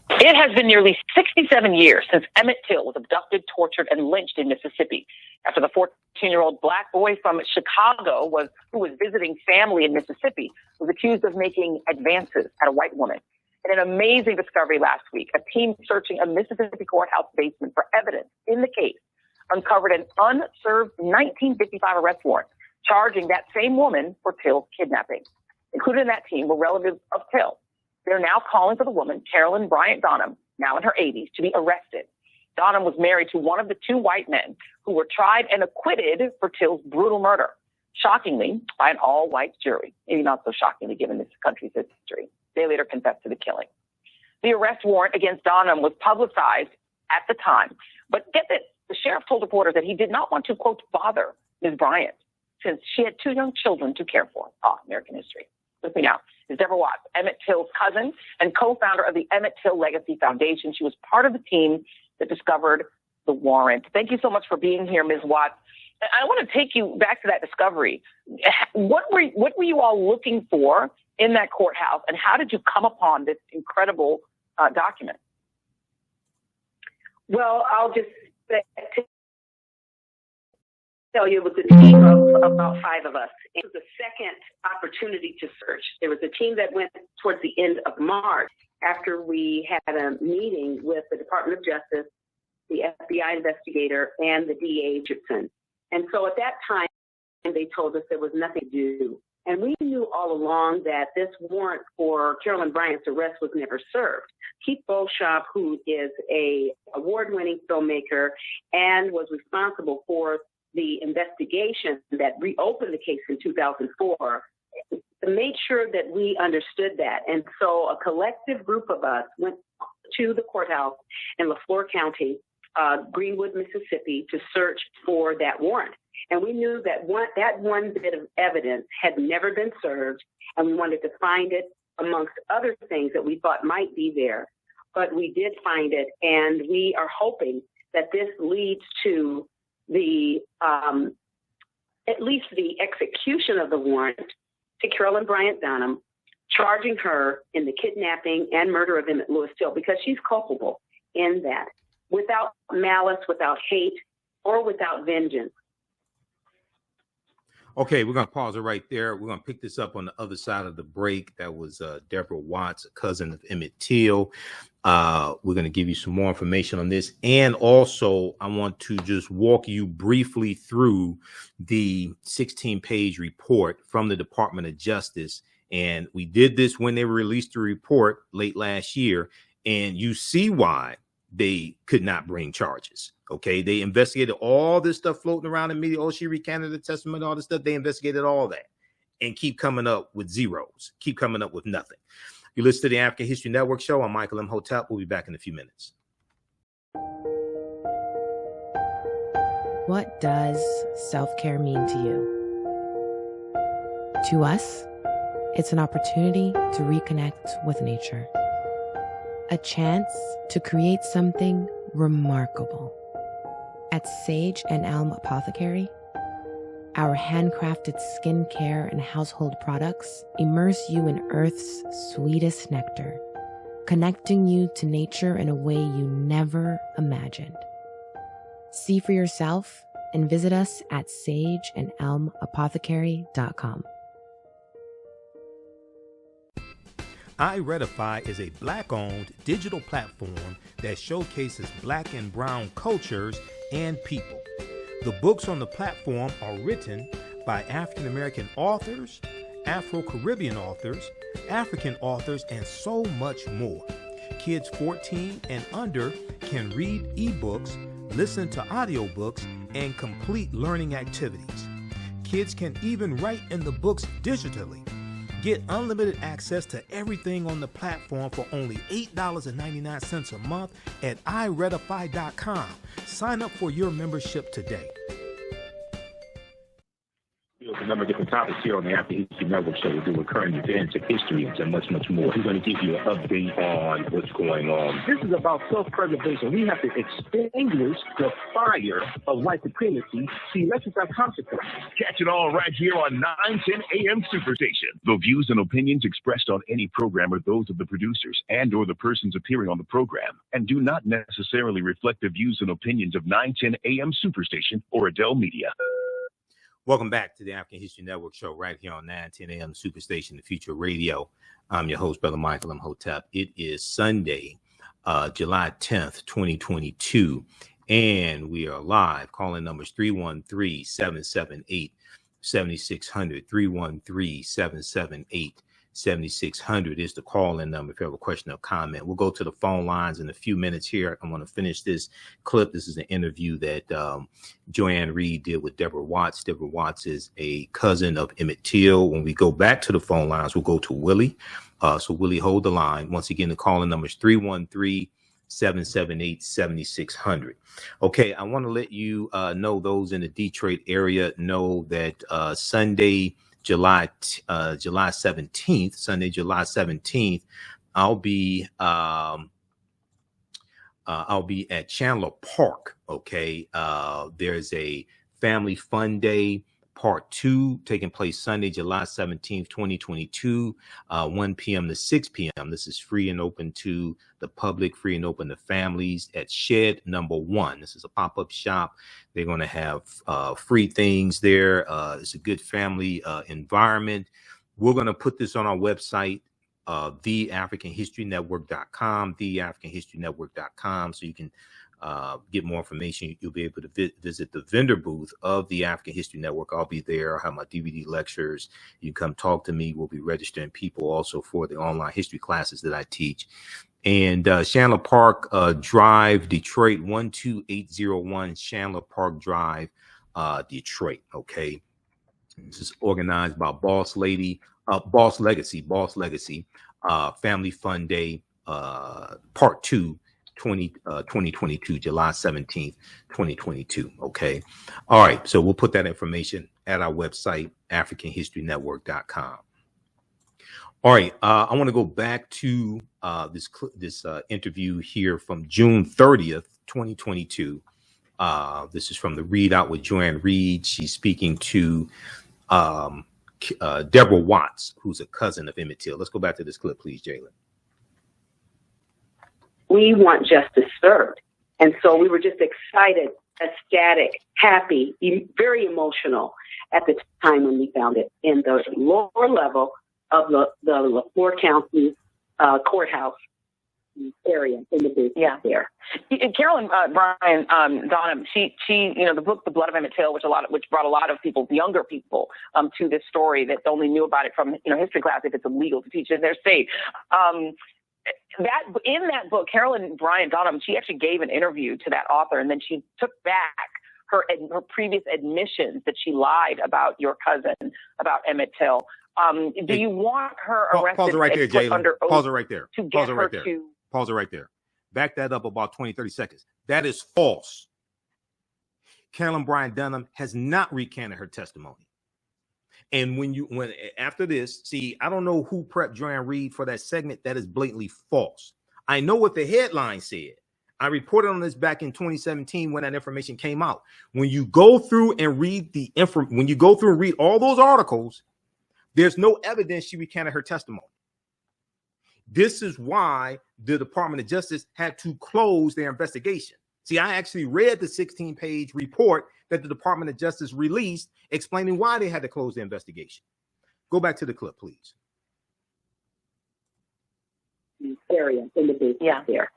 It has been nearly 67 years since Emmett Till was abducted, tortured, and lynched in Mississippi after the 14-year-old black boy from Chicago who was visiting family in Mississippi was accused of making advances at a white woman. In an amazing discovery last week, a team searching a Mississippi courthouse basement for evidence in the case uncovered an unserved 1955 arrest warrant charging that same woman for Till's kidnapping. Included in that team were relatives of Till. They're now calling for the woman, Carolyn Bryant Donham, now in her 80s, to be arrested. Donham was married to one of the two white men who were tried and acquitted for Till's brutal murder, shockingly, by an all-white jury. Maybe not so shockingly given this country's history. They later confessed to the killing. The arrest warrant against Donham was publicized at the time. But get this, the sheriff told reporters that he did not want to, quote, bother Ms. Bryant, since she had two young children to care for. American history. With me now is Deborah Watts, Emmett Till's cousin and co-founder of the Emmett Till Legacy Foundation. She was part of the team that discovered the warrant. Thank you so much for being here, Ms. Watts. I want to take you back to that discovery. What were you all looking for in that courthouse, and how did you come upon this incredible document? Well, I'll just tell you, it was a team of about 5 of us. It was the second opportunity to search. There was a team that went towards the end of March after we had a meeting with the Department of Justice, the FBI investigator, and the DA Richardson. And so at that time, they told us there was nothing to do. And we knew all along that this warrant for Carolyn Bryant's arrest was never served. Keith Beauchamp, who is an award-winning filmmaker and was responsible for the investigation that reopened the case in 2004, made sure that we understood that. And so a collective group of us went to the courthouse in LaFleur County, Greenwood, Mississippi, to search for that warrant. And we knew that one bit of evidence had never been served, and we wanted to find it amongst other things that we thought might be there. But we did find it, and we are hoping that this leads to the at least the execution of the warrant to Carolyn Bryant Donham, charging her in the kidnapping and murder of Emmett Lewis Till, because she's culpable in that, without malice, without hate, or without vengeance. Okay, we're going to pause it right there. We're going to pick this up on the other side of the break. That was Deborah Watts, a cousin of Emmett Till. We're going to give you some more information on this. And also, I want to just walk you briefly through the 16-page report from the Department of Justice. And we did this when they released the report late last year. And you see why they could not bring charges. Okay, they investigated all this stuff floating around in media. Oh, she recanted the testament, all this stuff. They investigated all that and keep coming up with zeros, keep coming up with nothing. You listen to the African History Network show. I'm Michael Imhotep. We'll be back in a few minutes. What does self-care mean to you? To us, it's an opportunity to reconnect with nature. A chance to create something remarkable. At Sage and Elm Apothecary, our handcrafted skincare and household products immerse you in Earth's sweetest nectar, connecting you to nature in a way you never imagined. See for yourself and visit us at sageandelmapothecary.com. iRedify is a Black-owned digital platform that showcases Black and Brown cultures and people. The books on the platform are written by African-American authors, Afro-Caribbean authors, African authors, and so much more. Kids 14 and under can read ebooks, listen to audiobooks, and complete learning activities. Kids can even write in the books digitally. Get unlimited access to everything on the platform for only $8.99 a month at iRedify.com. Sign up for your membership today. A number of different topics here on the African History Network show. We do recurring events and history and much, much more. We're going to give you an update on what's going on. This is about self-preservation. We have to extinguish the fire of white supremacy. See, elections have consequences. Catch it all right here on 910 AM Superstation. The views and opinions expressed on any program are those of the producers and or the persons appearing on the program and do not necessarily reflect the views and opinions of 910 AM Superstation or Adele Media. Welcome back to the African History Network show right here on 910 AM Superstation, the Future Radio. I'm your host, Brother Michael Imhotep. It is Sunday, July 10th, 2022, and we are live. Calling numbers 313-778-7600, 313-778-7600 is the call-in number if you have a question or comment. We'll go to the phone lines in a few minutes here. I'm going to finish this clip. This is an interview that Joanne Reed did with Deborah Watts. Deborah Watts is a cousin of Emmett Till. When we go back to the phone lines, we'll go to Willie. So Willie, hold the line. Once again, the call-in number is 313-778-7600. Okay, I want to let you know, those in the Detroit area know that Sunday, July 17th, I'll be at Chandler Park. Okay, there's a family fun day part 2 taking place Sunday, July 17th, 2022, 1 p.m. to 6 p.m. This is free and open to the public, free and open to families at Shed Number 1. This is a pop-up shop. They're going to have free things there. It's a good family environment. We're going to put this on our website, TheAHNShow.com, TheAHNShow.com, so you can get more information. You'll be able to visit the vendor booth of the African History Network. I'll be there. I'll have my DVD lectures. You can come talk to me. We'll be registering people also for the online history classes that I teach. And Chandler Park Drive, Detroit, 12801 Chandler Park Drive, Detroit. Okay. This is organized by Boss Legacy, Family Fun Day, Part 2, 2022, July 17th, 2022. Okay. All right. So we'll put that information at our website, AfricanHistoryNetwork.com. All right. I want to go back to this interview here from June 30th, 2022. This is from the Readout with Joanne Reed. She's speaking to Deborah Watts, who's a cousin of Emmett Till. Let's go back to this clip, please, Jalen. We want justice served. And so we were just excited, ecstatic, happy, very emotional at the time when we found it in the lower level of the LaFleur County courthouse area in the business there. And Carolyn Bryant Donham, she, the book, The Blood of Emmett Till, which brought a lot of people, younger people, to this story that only knew about it from, history class if it's illegal to teach in their state. in that book, Carolyn Bryant Donham, she actually gave an interview to that author, and then she took back her previous admissions that she lied about your cousin, about Emmett Till. Do you want her arrested? Pause it right there, Jalen. Pause it right there. Pause it right there. Pause it right there. Back that up about 20, 30 seconds. That is false. Carolyn Bryant Donham has not recanted her testimony. And when after this, see, I don't know who prepped Joanne Reed for that segment. That is blatantly false. I know what the headline said. I reported on this back in 2017 when that information came out. When you go through and read all those articles, there's no evidence she recanted her testimony. This is why the Department of Justice had to close their investigation. See, I actually read the 16-page report that the Department of Justice released explaining why they had to close the investigation. Go back to the clip, please. Area in the booth there.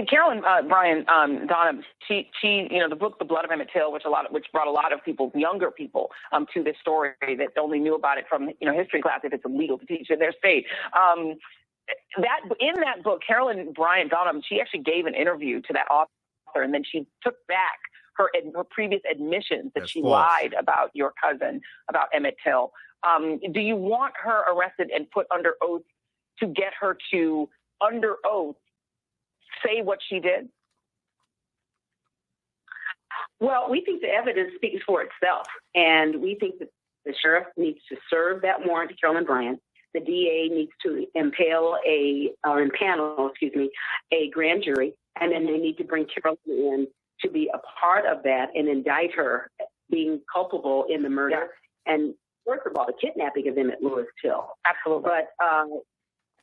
Carolyn Bryant Donham, she, the book "The Blood of Emmett Till," which brought a lot of people, younger people, to this story that only knew about it from history class if it's illegal to teach in their state. That in that book, Carolyn Bryant Donham, she actually gave an interview to that author, and then she took back her previous admissions that she lied about your cousin, about Emmett Till. Do you want her arrested and put under oath to get her to, under oath, say what she did? Well, we think the evidence speaks for itself, and we think that the sheriff needs to serve that warrant to Carolyn Bryant. The DA needs to impanel a grand jury, and then they need to bring Carolyn in to be a part of that and indict her being culpable in the murder and, first of all, the kidnapping of Emmett Louis Till. Absolutely. But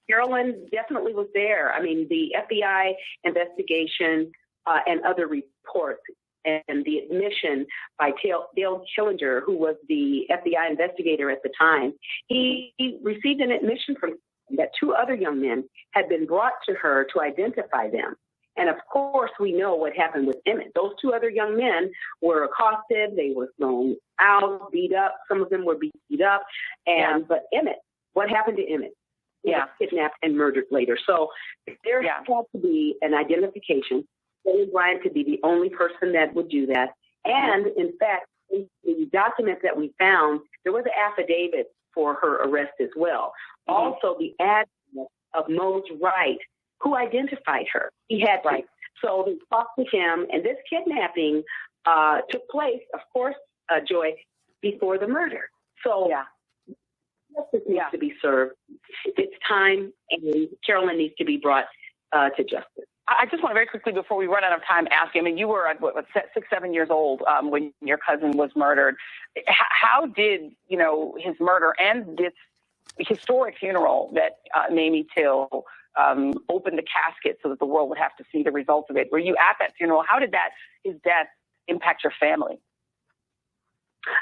Carolyn definitely was there. I mean, the FBI investigation and other reports and the admission by Dale Schillinger, who was the FBI investigator at the time, he received an admission from that two other young men had been brought to her to identify them. And of course, we know what happened with Emmett. Those two other young men were accosted. They were thrown out, beat up. Some of them were beat up. But Emmett, what happened to Emmett? He was kidnapped and murdered later. So there had to be an identification. Carolyn Bryant could be the only person that would do that. And in fact, in the documents that we found, there was an affidavit for her arrest as well. Also, the address of Mose Wright, who identified her. He had right. So they talked to him, and this kidnapping took place, of course, Joy, before the murder. So justice needs to be served. It's time, and Carolyn needs to be brought to justice. I just want to very quickly, before we run out of time, ask you, I mean, you were 6, 7 years old when your cousin was murdered. How did, his murder and this historic funeral that Mamie Till opened the casket so that the world would have to see the results of it? Were you at that funeral? How did his death impact your family?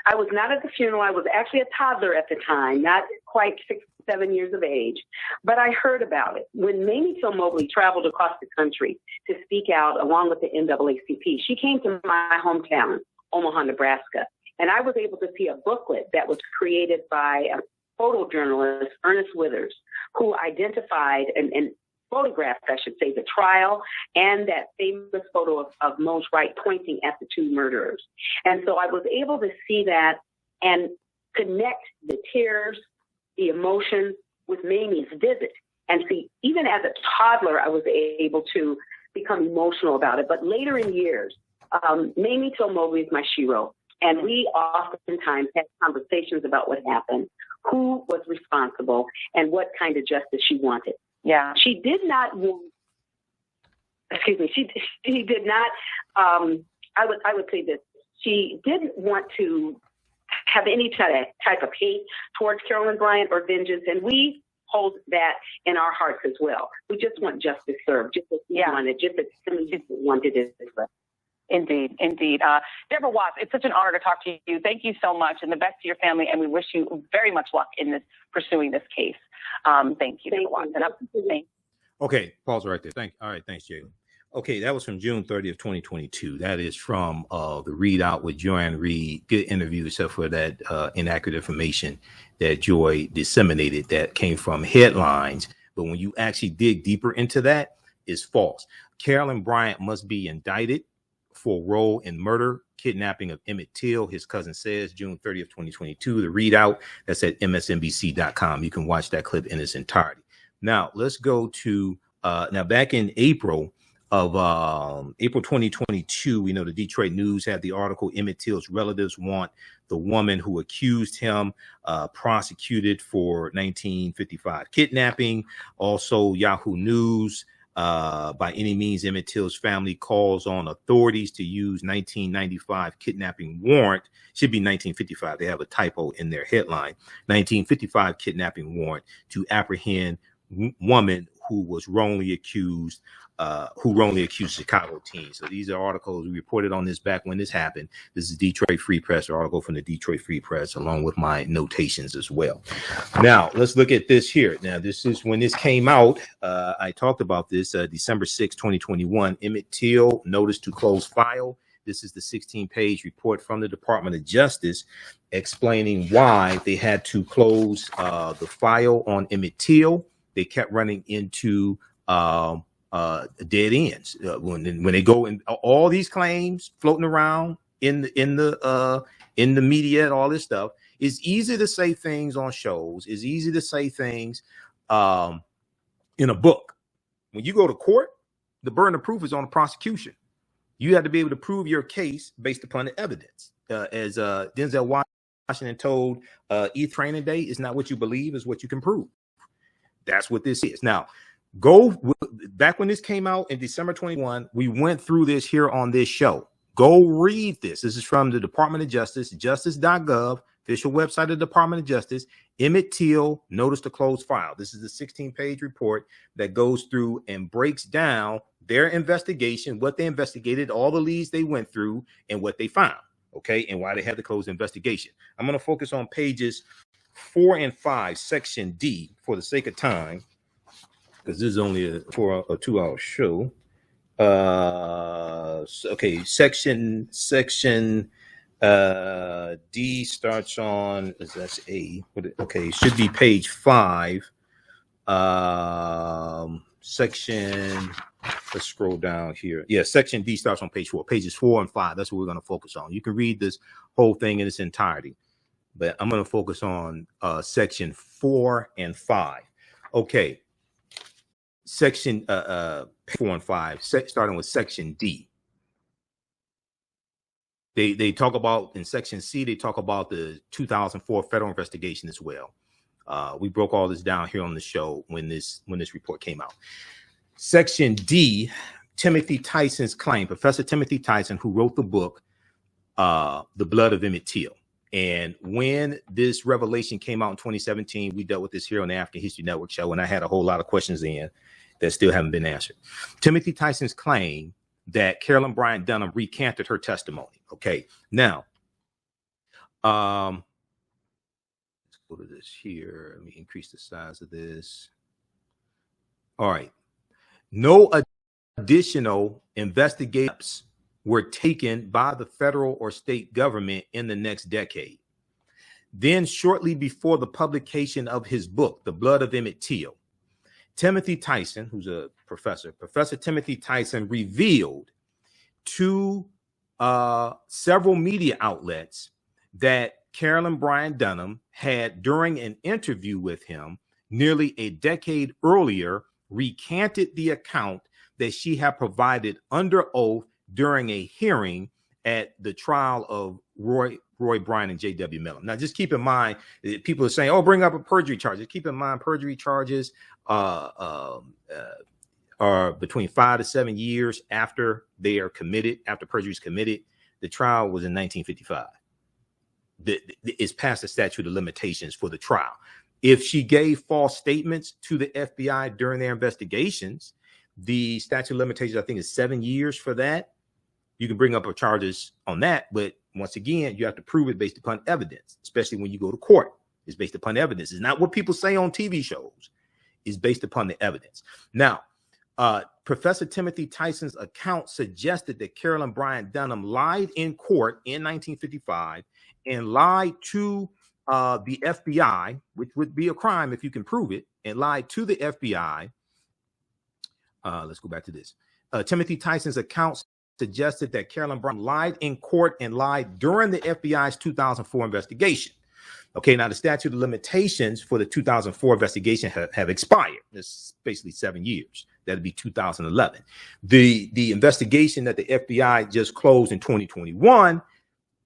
I was not at the funeral. I was actually a toddler at the time, not quite 6, 7 years of age, but I heard about it. When Mamie Till Mobley traveled across the country to speak out along with the NAACP, she came to my hometown, Omaha, Nebraska, and I was able to see a booklet that was created by a photojournalist, Ernest Withers, who identified and photographed, I should say, the trial and that famous photo of Mose Wright pointing at the two murderers. And so I was able to see that and connect the tears, the emotions with Mamie's visit. And see, even as a toddler, I was able to become emotional about it. But later in years, Mamie Till Mobley is my shero. And we oftentimes had conversations about what happened, who was responsible, and what kind of justice she wanted. Yeah. She did not want, she did not, I would say this, she didn't want to have any type of hate towards Carolyn Bryant or vengeance, and we hold that in our hearts as well. We just want justice served, just as we wanted, just as we wanted it as well. Indeed. Deborah Watts, it's such an honor to talk to you. Thank you so much, and the best to your family, and we wish you very much luck in pursuing this case. Thank you, Deborah Watts. Okay, pause right there. Thanks, Jalen. Okay, that was from June 30th, 2022. That is from the readout with Joanne Reed. Good interview, except for that inaccurate information that Joy disseminated that came from headlines But when you actually dig deeper into that, it's false. Carolyn Bryant must be indicted for role in murder, kidnapping of Emmett Till, his cousin says, June 30th, 2022. The readout, that's at msnbc.com. You can watch that clip in its entirety. Now, let's go to, now back in April of April 2022, we know the Detroit News had the article, Emmett Till's relatives want the woman who accused him prosecuted for 1955 kidnapping. Also, Yahoo News, by any means, Emmett Till's family calls on authorities to use 1995 kidnapping warrant. Should be 1955. They have a typo in their headline. 1955 kidnapping warrant to apprehend woman who was wrongly accused Chicago teens. So these are articles we reported on this back when this happened. This is Detroit Free Press, an article from the Detroit Free Press, along with my notations as well. Now let's look at this here. Now this is when this came out. I talked about this December 6, 2021. Emmett Till notice to close file. This is the 16-page report from the Department of Justice explaining why they had to close the file on Emmett Till. They kept running into dead ends when they go in. All these claims floating around in the media and all this stuff. It's easy to say things on shows. It's easy to say things in a book. When you go to court, the burden of proof is on the prosecution. You have to be able to prove your case based upon the evidence. As Denzel Washington told E! Training Day, it's not what you believe, it's what you can prove. That's what this is. Now, go back when this came out in December 21, we went through this here on this show. Go read this. This is from the Department of Justice, justice.gov, official website of the Department of Justice. Emmett Till, notice to close file. This is a 16-page report that goes through and breaks down their investigation, what they investigated, all the leads they went through, and what they found, okay, and why they had to close the investigation. I'm going to focus on pages 4 and 5, section D, for the sake of time, because this is only a 2-hour show. Okay, section D starts on, that's A. Okay, should be page 5. Section, let's scroll down here. Yeah, section D starts on page 4. Pages 4 and 5. That's what we're going to focus on. You can read this whole thing in its entirety, but I'm going to focus on section 4 and 5. Okay. Section 4 and 5, starting with section D. They talk about, in section C, they talk about the 2004 federal investigation as well. We broke all this down here on the show when this report came out. Section D, Timothy Tyson's claim, Professor Timothy Tyson, who wrote the book, The Blood of Emmett Till. And when this revelation came out in 2017, we dealt with this here on the African History Network show, and I had a whole lot of questions in that still haven't been answered. Timothy Tyson's claim that Carolyn Bryant Donham recanted her testimony. Okay, now, let's go to this here. Let me increase the size of this. All right. No additional investigations were taken by the federal or state government in the next decade. Then, shortly before the publication of his book, The Blood of Emmett Till, Timothy Tyson, who's a professor, Professor Timothy Tyson, revealed to several media outlets that Carolyn Bryant Donham had, during an interview with him nearly a decade earlier, recanted the account that she had provided under oath during a hearing at the trial of Roy Bryant and J.W. Miller. Now, just keep in mind, people are saying, oh, bring up a perjury charges. Keep in mind, perjury charges are between 5 to 7 years after they are committed, after perjury is committed. The trial was in 1955. It's past the statute of limitations for the trial. If she gave false statements to the FBI during their investigations, the statute of limitations, I think, is 7 years for that. You can bring up charges on that, but once again, you have to prove it based upon evidence, especially when you go to court. It's based upon evidence. It's not what people say on TV shows. It's based upon the evidence. Now, Professor Timothy Tyson's account suggested that Carolyn Bryant Donham lied in court in 1955 and lied to the FBI, which would be a crime if you can prove it, and lied to the FBI. Let's go back to this. Timothy Tyson's account suggested that Carolyn Bryant lied in court and lied during the FBI's 2004 investigation. Okay, now the statute of limitations for the 2004 investigation have expired. It's basically 7 years. That'd be 2011. The investigation that the FBI just closed in 2021,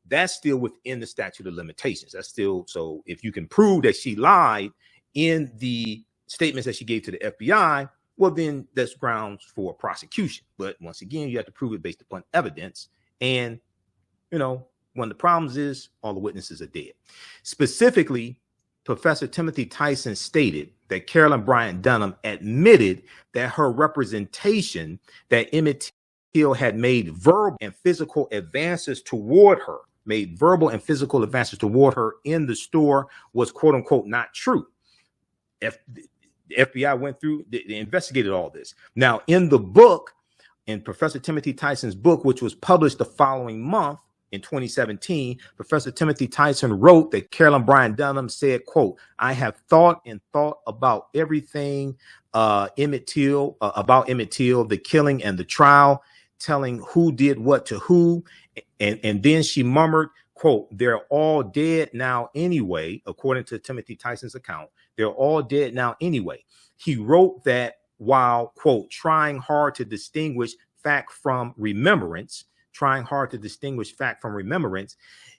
that's still within the statute of limitations. That's still, so if you can prove that she lied in the statements that she gave to the FBI, well, then that's grounds for prosecution. But once again, you have to prove it based upon evidence. And, you know, one of the problems is all the witnesses are dead. Specifically, Professor Timothy Tyson stated that Carolyn Bryant Donham admitted that her representation that Emmett Till had made verbal and physical advances toward her, in the store was, quote unquote, not true. The FBI went through, they investigated all this. Now, in the book, in Professor Timothy Tyson's book, which was published the following month in 2017, Professor Timothy Tyson wrote that Carolyn Bryant Donham said, quote, I have thought about everything Emmett Till, the killing and the trial, telling who did what to who. And then she murmured, quote, they're all dead now anyway, according to Timothy Tyson's account. They're all dead now anyway. He wrote that while, quote, trying hard to distinguish fact from remembrance,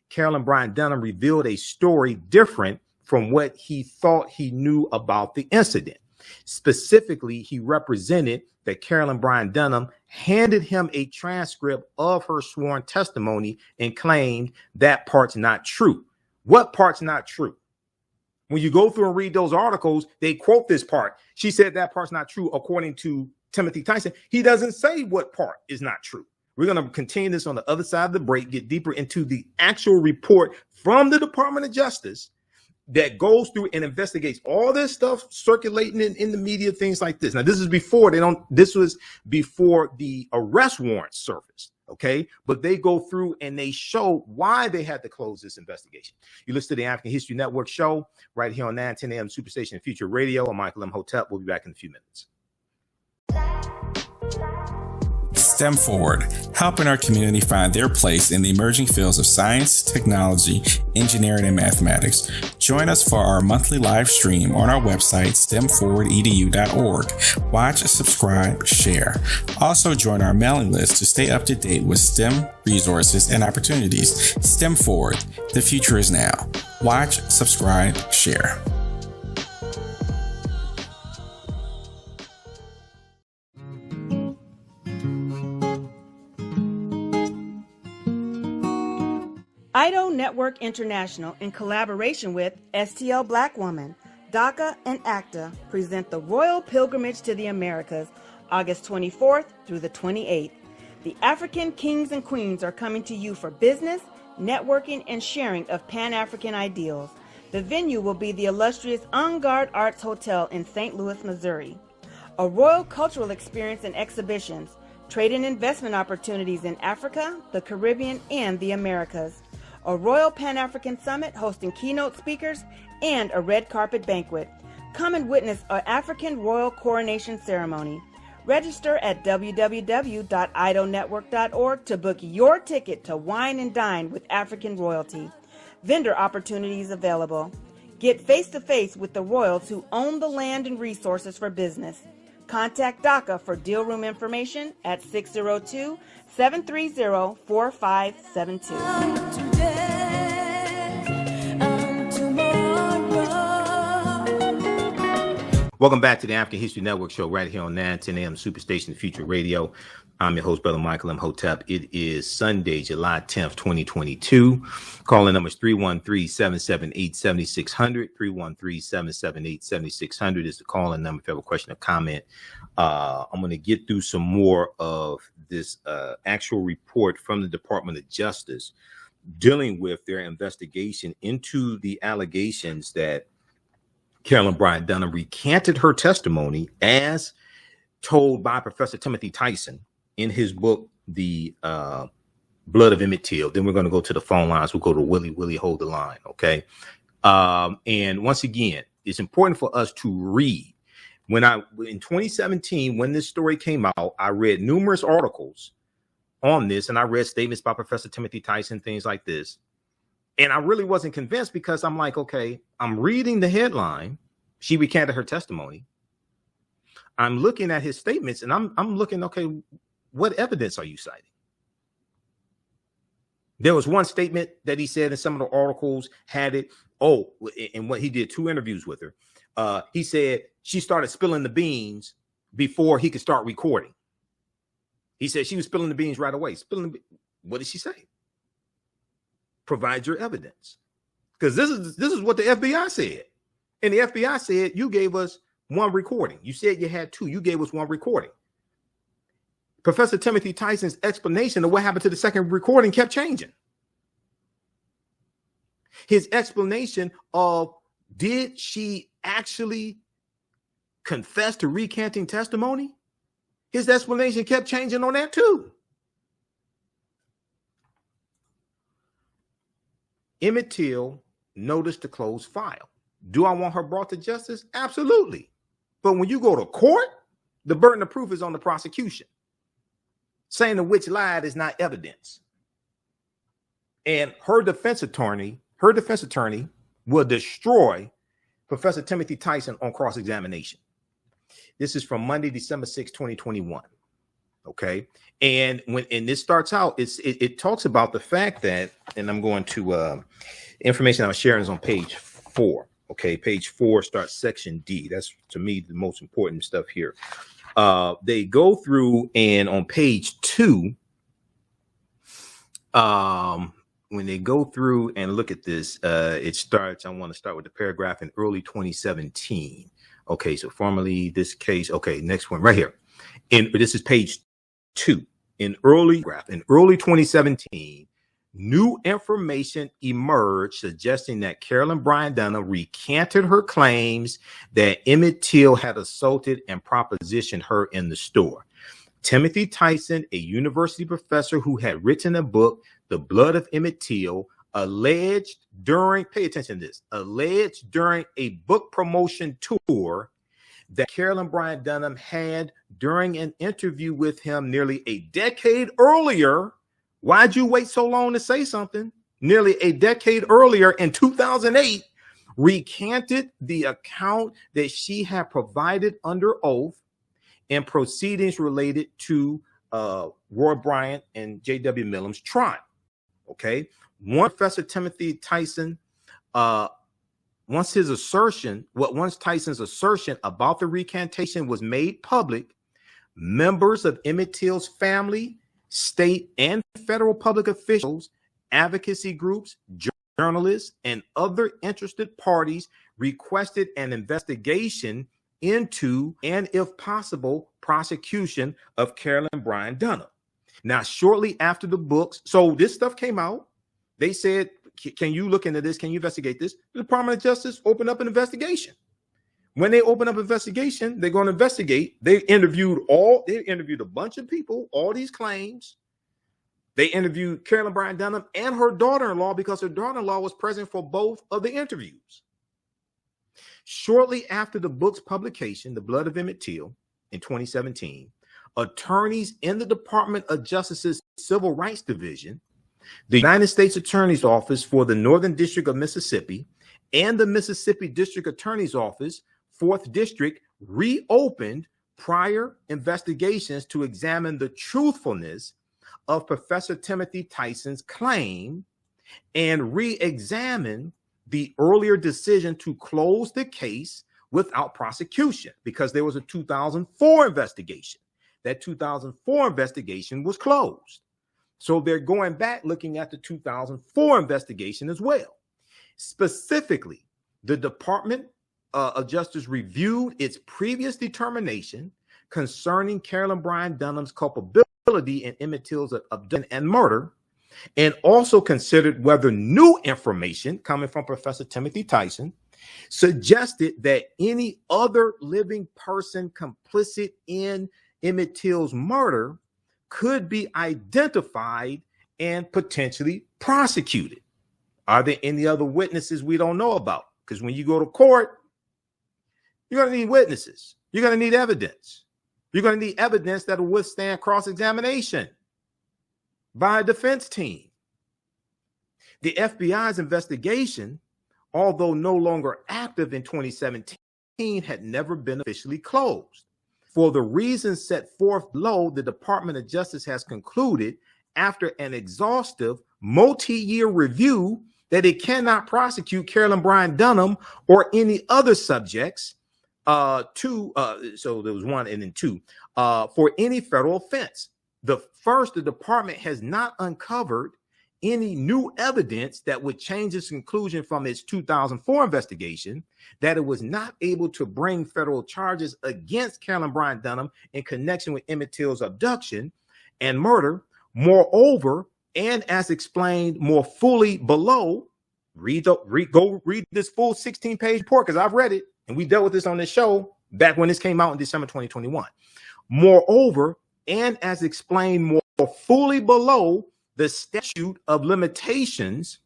Carolyn Bryant Donham revealed a story different from what he thought he knew about the incident. Specifically, he represented that Carolyn Bryant Donham handed him a transcript of her sworn testimony and claimed that part's not true. What part's not true? When you go through and read those articles, they quote this part. She said that part's not true, according to Timothy Tyson. He doesn't say what part is not true. We're going to continue this on the other side of the break, get deeper into the actual report from the Department of Justice that goes through and investigates all this stuff circulating in the media, things like this. Now, this was before the arrest warrant surfaced. Okay, but they go through and they show why they had to close this investigation. You listen to the African History Network show right here on 910 AM Superstation Future Radio. I'm Michael Imhotep. We'll be back in a few minutes. STEM Forward, helping our community find their place in the emerging fields of science, technology, engineering, and mathematics. Join us for our monthly live stream on our website, stemforwardedu.org. Watch, subscribe, share. Also join our mailing list to stay up to date with STEM resources and opportunities. STEM Forward, the future is now. Watch, subscribe, share. IDO Network International, in collaboration with STL Black Woman, DACA, and ACTA, present the Royal Pilgrimage to the Americas, August 24th through the 28th. The African kings and queens are coming to you for business, networking, and sharing of Pan-African ideals. The venue will be the illustrious En Garde Arts Hotel in St. Louis, Missouri. A royal cultural experience and exhibitions, trade and investment opportunities in Africa, the Caribbean, and the Americas. A Royal Pan-African Summit hosting keynote speakers, and a red carpet banquet. Come and witness an African royal coronation ceremony. Register at www.idonetwork.org to book your ticket to wine and dine with African royalty. Vendor opportunities available. Get face-to-face with the royals who own the land and resources for business. Contact DACA for deal room information at 602-730-4572. Welcome back to the African History Network show right here on 910 AM Superstation Future Radio. I'm your host, Brother Michael Imhotep. It is Sunday, July 10th, 2022. Calling numbers 313-778-7600. 313-778-7600 is the calling number if you have a question or comment. I'm going to get through some more of this actual report from the Department of Justice dealing with their investigation into the allegations that Carolyn Bryant Donham recanted her testimony as told by Professor Timothy Tyson in his book, The Blood of Emmett Till. Then we're going to go to the phone lines. We'll go to Willie. Willie, hold the line, okay? And once again, it's important for us to read. In 2017, when this story came out, I read numerous articles on this, and I read statements by Professor Timothy Tyson, things like this. And I really wasn't convinced, because I'm like, okay, I'm reading the headline. She recanted her testimony. I'm looking at his statements, and I'm looking, okay, what evidence are you citing? There was one statement that he said in some of the articles had it. Oh, and what he did 2 interviews with her. He said she started spilling the beans before he could start recording. He said she was spilling the beans right away. What did she say? Provide your evidence. Because this is what the FBI said. And the FBI said, you gave us 1 recording. You said you had 2. You gave us 1 recording. Professor Timothy Tyson's explanation of what happened to the second recording kept changing. His explanation of, did she actually confess to recanting testimony? His explanation kept changing on that too. Emmett Till noticed to close file. Do I want her brought to justice? Absolutely. But when you go to court, the burden of proof is on the prosecution. Saying the witch lied is not evidence. And her defense attorney will destroy Professor Timothy Tyson on cross-examination. This is from Monday, December 6, 2021. Okay. And this starts out, it talks about the fact that, and I'm going to information I'm sharing is on page 4. Okay. Page 4 starts section D. That's, to me, the most important stuff here. They go through, and on page 2, when they go through and look at this, it starts, I want to start with the paragraph in early 2017. Okay, so formally this case, okay, next one right here. This is page 2. In early 2017, new information emerged suggesting that Carolyn Bryant Donham recanted her claims that Emmett Till had assaulted and propositioned her in the store. Timothy Tyson, a university professor who had written a book, The Blood of Emmett Till, alleged during a book promotion tour that Carolyn Bryant Donham had during an interview with him nearly a decade earlier. Why'd you wait so long to say something? Nearly a decade earlier, in 2008, recanted the account that she had provided under oath in proceedings related to Roy Bryant and J.W. Millam's trial. Okay. Once Professor Timothy Tyson, once Tyson's assertion about the recantation was made public, members of Emmett Till's family, state and federal public officials, advocacy groups, journalists, and other interested parties requested an investigation into, and if possible, prosecution of Carolyn Bryant Donham. Now, shortly after the books, so this stuff came out, they said, can you look into this? Can you investigate this? The Department of Justice opened up an investigation. When they open up an investigation, they're going to investigate. They interviewed a bunch of people, all these claims. They interviewed Carolyn Bryant Donham and her daughter-in-law, because her daughter-in-law was present for both of the interviews. Shortly after the book's publication, The Blood of Emmett Till, in 2017, attorneys in the Department of Justice's Civil Rights Division, the United States Attorney's Office for the Northern District of Mississippi, and the Mississippi District Attorney's Office, 4th District, reopened prior investigations to examine the truthfulness of Professor Timothy Tyson's claim and re-examine the earlier decision to close the case without prosecution, because there was a 2004 investigation. That 2004 investigation was closed. So they're going back looking at the 2004 investigation as well. Specifically, the Department of Justice reviewed its previous determination concerning Carolyn Bryant Donham's culpability in Emmett Till's abduction and murder, and also considered whether new information coming from Professor Timothy Tyson suggested that any other living person complicit in Emmett Till's murder could be identified and potentially prosecuted. Are there any other witnesses we don't know about? Because when you go to court, you're going to need witnesses. You're going to need evidence. You're going to need evidence that will withstand cross-examination by a defense team. The FBI's investigation, although no longer active in 2017, had never been officially closed. For the reasons set forth below, the Department of Justice has concluded, after an exhaustive multi-year review, that it cannot prosecute Carolyn Bryant Donham or any other subjects so there was one and then two, for any federal offense. The department has not uncovered any new evidence that would change its conclusion from its 2004 investigation that it was not able to bring federal charges against Carolyn Bryant Donham in connection with Emmett Till's abduction and murder. Moreover, and as explained more fully below, go read this full 16-page report, because I've read it and we dealt with this on this show back when this came out in December 2021. Moreover, and as explained more fully below, the statute of limitations,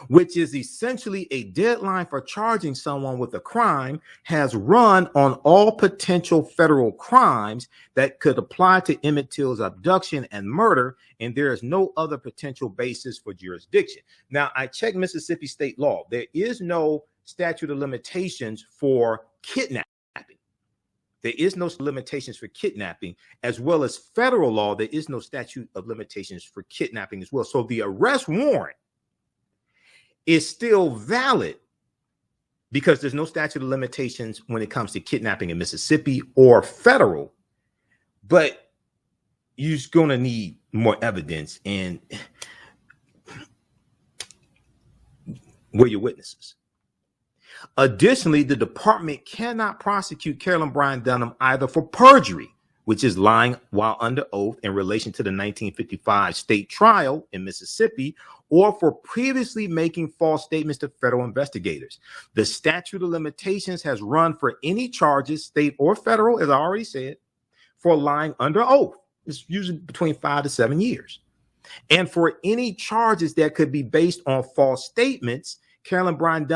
which is essentially a deadline for charging someone with a crime, has run on all potential federal crimes that could apply to Emmett Till's abduction and murder, and there is no other potential basis for jurisdiction. Now, I checked Mississippi state law. There is no statute of limitations for kidnapping. There is no limitations for kidnapping, as well as federal law. There is no statute of limitations for kidnapping as well. So the arrest warrant is still valid because there's no statute of limitations when it comes to kidnapping in Mississippi or federal, but you're going to need more evidence, and where your witnesses. Additionally, the department cannot prosecute Carolyn Bryant Donham either for perjury, which is lying while under oath in relation to the 1955 state trial in Mississippi, or for previously making false statements to federal investigators. The statute of limitations has run for any charges, state or federal, as I already said, for lying under oath. It's usually between 5 to 7 years. And for any charges that could be based on false statements Carolyn Bryant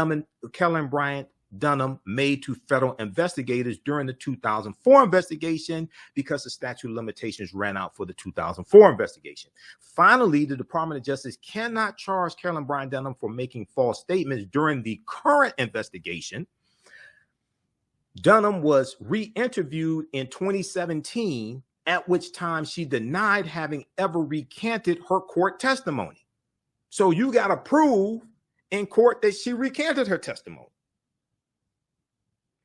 Donham made to federal investigators during the 2004 investigation, because the statute of limitations ran out for the 2004 investigation. Finally, the Department of Justice cannot charge Carolyn Bryant Donham for making false statements during the current investigation. Donham was re-interviewed in 2017, at which time she denied having ever recanted her court testimony. So you got to prove in court that she recanted her testimony,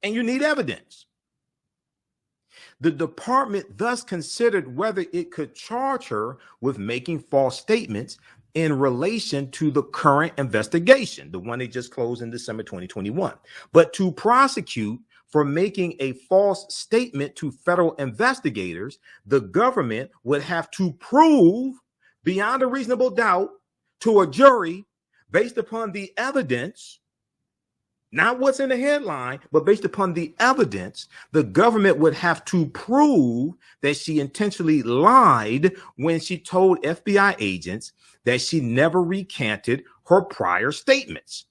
and you need evidence. The department thus considered whether it could charge her with making false statements in relation to the current investigation, the one they just closed in December 2021. But to prosecute for making a false statement to federal investigators, the government would have to prove beyond a reasonable doubt to a jury, based upon the evidence, not what's in the headline, but based upon the evidence, the government would have to prove that she intentionally lied when she told FBI agents that she never recanted her prior statements.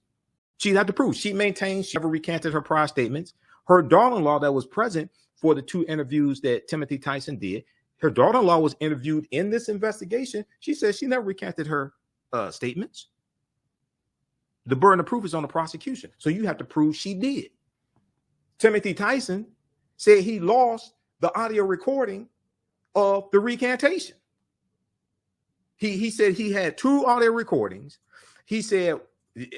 She'd have to prove. She maintained she never recanted her prior statements. Her daughter-in-law that was present for the 2 interviews that Timothy Tyson did, her daughter-in-law was interviewed in this investigation. She says she never recanted her statements. The burden of proof is on the prosecution, so you have to prove she did. Timothy Tyson said he lost the audio recording of the recantation. He said he had 2 audio recordings. He said,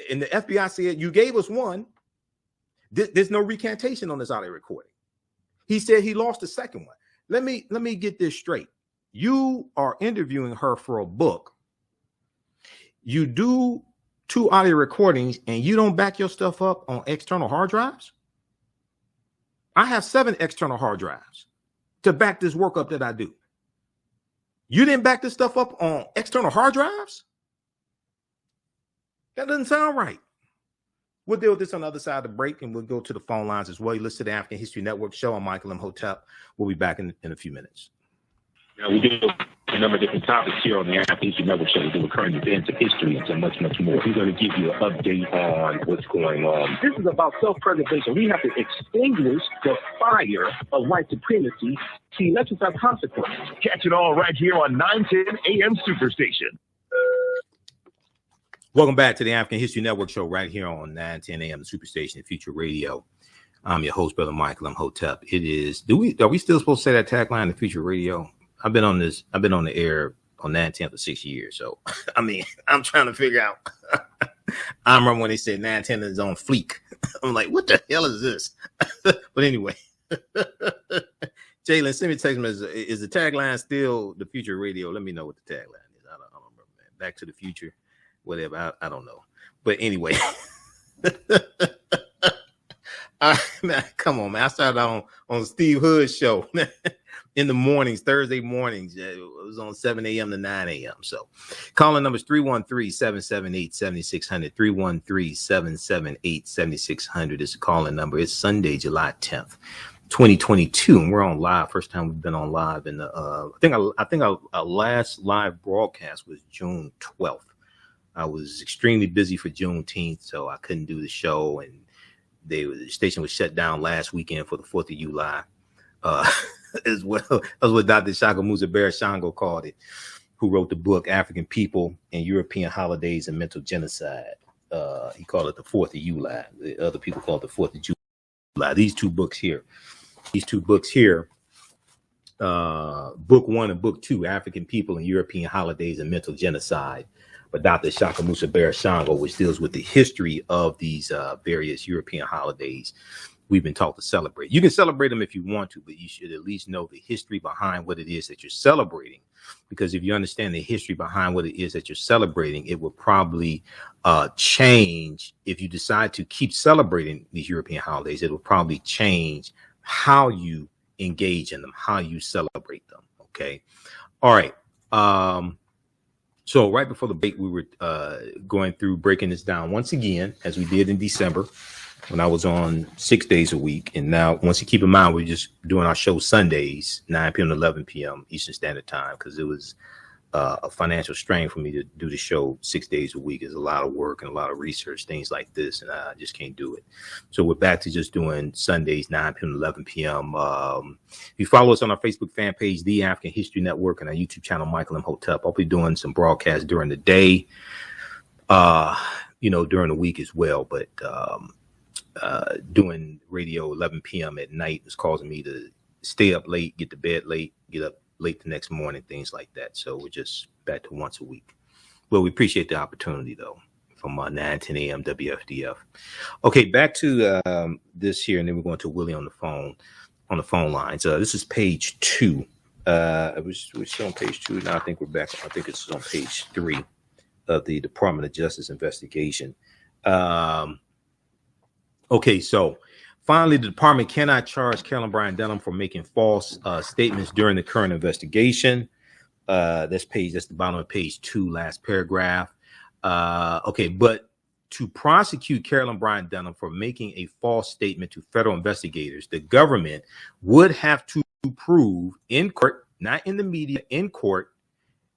and the FBI said, you gave us one. There's no recantation on this audio recording. He said he lost the second one. Let me get this straight. You are interviewing her for a book. You do 2 audio recordings and you don't back your stuff up on external hard drives? I have 7 external hard drives to back this work up that I do. You didn't back this stuff up on external hard drives? That doesn't sound right. We'll deal with this on the other side of the break, and we'll go to the phone lines as well. You listen to the African History Network show. I'm Michael Imhotep. We'll be back in a few minutes. Yeah, we do. A number of different topics here on the Haitian Migrants Show. We do current events of history and so much, much more. We're going to give you an update on what's going on. This is about self-preservation. We have to extinguish the fire of white supremacy to exercise consequences. Catch it all right here on 910 AM Superstation. Welcome back to the African History Network show right here on 910 AM the Superstation, Future Radio. I'm your host, Brother Michael Imhotep. It is, are we still supposed to say that tagline in Future Radio? I've been on the air on 910 for 6 years. So, I mean, I'm trying to figure out. I remember when they said 910 is on fleek. I'm like, what the hell is this? But anyway, Jalen, send me a text message. Is the tagline still the Future Radio? Let me know what the tagline is. I don't remember, man. Back to the Future, whatever. I don't know. But anyway. Man, come on, man. I started on Steve Hood's show in the mornings, Thursday mornings. It was on 7 a.m. to 9 a.m. So calling numbers 313-778-7600, 313-778-7600 is the calling number. It's Sunday, July 10th, 2022, and we're on live. First time we've been on live in the I think our last live broadcast was June 12th. I was extremely busy for Juneteenth, so I couldn't do the show, and the station was shut down last weekend for the 4th of July, as well. That's what Dr. Shaka Musa Shango called it, who wrote the book African People and European Holidays and Mental Genocide. He called it the 4th of July. The other people call it the 4th of July. These two books here, book 1 and book 2, African People and European Holidays and Mental Genocide, but Dr. Shaka Musa Shango, which deals with the history of these various European holidays we've been taught to celebrate. You can celebrate them if you want to, but you should at least know the history behind what it is that you're celebrating. Because if you understand the history behind what it is that you're celebrating, it will probably change. If you decide to keep celebrating these European holidays, it will probably change how you engage in them, how you celebrate them. Okay. All right. So right before the break, we were going through breaking this down once again, as we did in December when I was on 6 days a week. And now, once you keep in mind, we're just doing our show Sundays, 9 p.m. to 11 p.m. Eastern Standard Time, because it was a financial strain for me to do the show 6 days a week. It's a lot of work and a lot of research, things like this, and I just can't do it. So we're back to just doing Sundays, 9 p.m. to 11 p.m. If you follow us on our Facebook fan page, The African History Network, and our YouTube channel, Michael Imhotep, I'll be doing some broadcasts during the day, during the week as well. But doing radio 11 p.m. at night is causing me to stay up late, get to bed late, get up late the next morning, things like that. So we're just back to once a week. Well, we appreciate the opportunity, though, from 9, 10 a.m. WFDF. Okay, back to this here, and then we're going to Willie on the phone lines. This is page 2. We're still on page 2 now. I think we're back. I think it's on page 3 of the Department of Justice investigation. Okay, so finally, the department cannot charge Carolyn Bryant Donham for making false statements during the current investigation. That's the bottom of page 2, last paragraph. Okay, but to prosecute Carolyn Bryant Donham for making a false statement to federal investigators, the government would have to prove in court, not in the media, in court,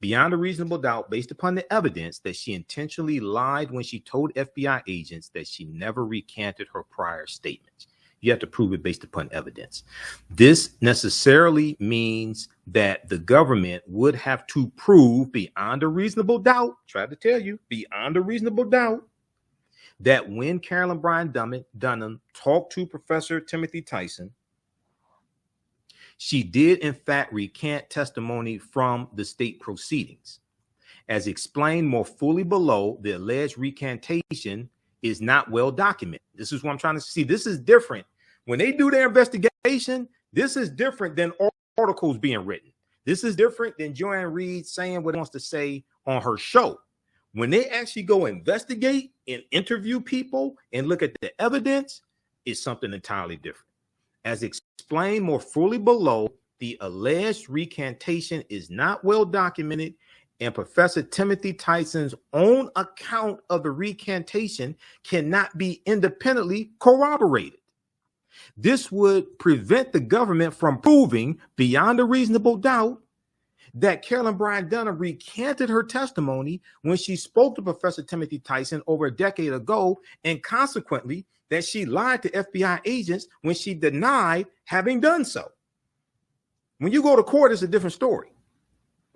beyond a reasonable doubt, based upon the evidence, that she intentionally lied when she told FBI agents that she never recanted her prior statements. You have to prove it based upon evidence. This necessarily means that the government would have to prove beyond a reasonable doubt, try to tell you, beyond a reasonable doubt, that when Carolyn Bryant Donham talked to Professor Timothy Tyson, she did, in fact, recant testimony from the state proceedings. As explained more fully below, the alleged recantation is not well documented. This is what I'm trying to see. This is different. When they do their investigation, this is different than articles being written. This is different than Joanne Reed saying what she wants to say on her show. When they actually go investigate and interview people and look at the evidence, it's something entirely different. As explained more fully below, the alleged recantation is not well documented, and Professor Timothy Tyson's own account of the recantation cannot be independently corroborated. This would prevent the government from proving beyond a reasonable doubt that Carolyn Bryant Donham recanted her testimony when she spoke to Professor Timothy Tyson over a decade ago, and consequently that she lied to FBI agents when she denied having done so. When you go to court, it's a different story.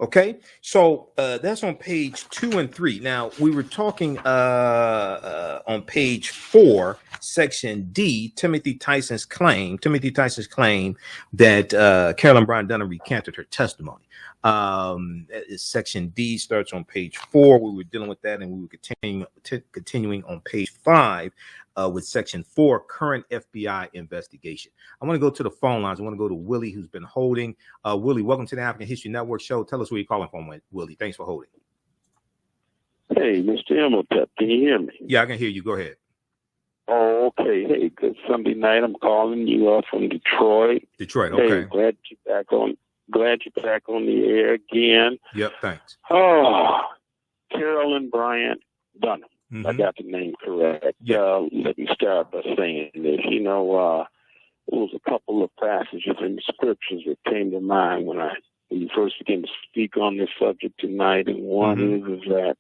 Okay, so that's on page 2 and 3. Now, we were talking on page 4, section D, Timothy Tyson's claim that Carolyn Bryant Donham recanted her testimony. Section D starts on page 4. We were dealing with that, and we were continuing on page 5 with section 4, current FBI investigation. I want to go to the phone lines. I want to go to Willie, who's been holding. Willie, welcome to the African History Network show. Tell us where you're calling from, Willie. Thanks for holding. Hey, Mr. Imhotep, can you hear me? Yeah, I can hear you. Go ahead. Oh, okay. Hey, good Sunday night. I'm calling you from Detroit. Detroit, okay. Hey, glad you're back on the air again. Yep, thanks. Oh, Carolyn Bryant Donham. Mm-hmm. I got the name correct. Let me start by saying this. You know, there was a couple of passages in the scriptures that came to mind when you first began to speak on this subject tonight, and one is that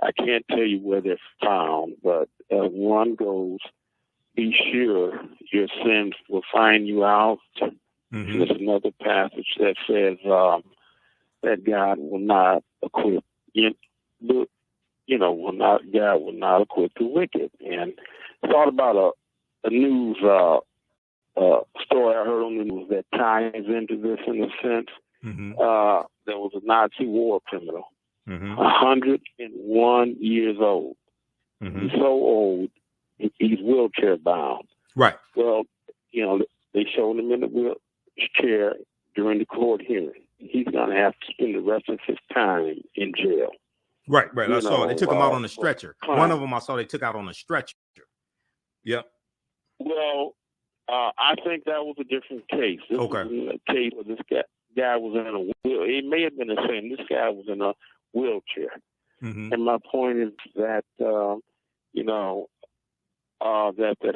I can't tell you where they're found, but one goes, be sure your sins will find you out. Mm-hmm. There's another passage that says that God will not acquit God will not acquit the wicked. And thought about a news story I heard on the news that ties into this in a sense. Mm-hmm. There was a Nazi war criminal, 101 years old. Mm-hmm. He's so old, he's wheelchair bound. Right. Well, you know, they showed him in the wheelchair during the court hearing. He's going to have to spend the rest of his time in jail. Right. I saw they took him out on a stretcher. One of them I saw they took out on a stretcher. Yep. Well, I think that was a different case. This was a case where this guy was in a wheel. It may have been the same. This guy was in a wheelchair. Mm-hmm. And my point is that, that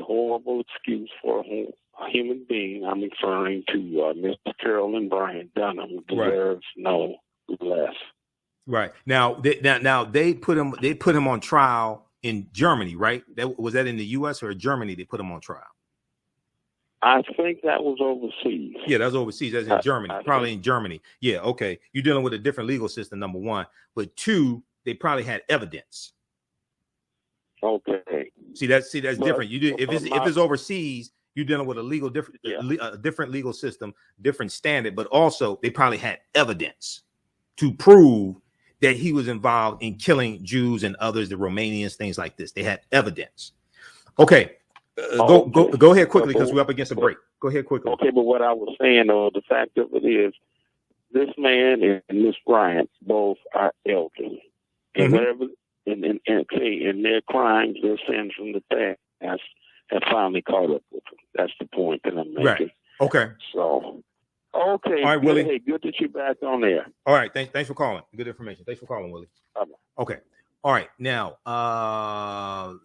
horrible excuse for a human being, I'm referring to Miss Carolyn Bryant Donham, deserves no less. Right. Now they put him on trial in Germany, right? Was that in the U.S. or Germany? They put him on trial. I think that was overseas. Yeah, that was overseas. That's in Germany. Probably in Germany. Yeah. Okay. You're dealing with a different legal system. Number one, but two, they probably had evidence. Okay. See that's different. You do if it's overseas, you're dealing with a different legal system, different standard, but also they probably had evidence to prove that he was involved in killing Jews and others, the Romanians, things like this. They had evidence. Okay. Go ahead quickly because we're up against a break. Go ahead quickly. Okay, but what I was saying, though, the fact of it is, this man and Miss Bryant both are elderly, and whatever, and their crimes, their sins from the past have finally caught up with them. That's the point that I'm making. Right. Okay. So. Okay. All right, Willie. Hey, good that you're back on there. All right. Thanks for calling. Good information. Thanks for calling, Willie. Okay. All right. Now,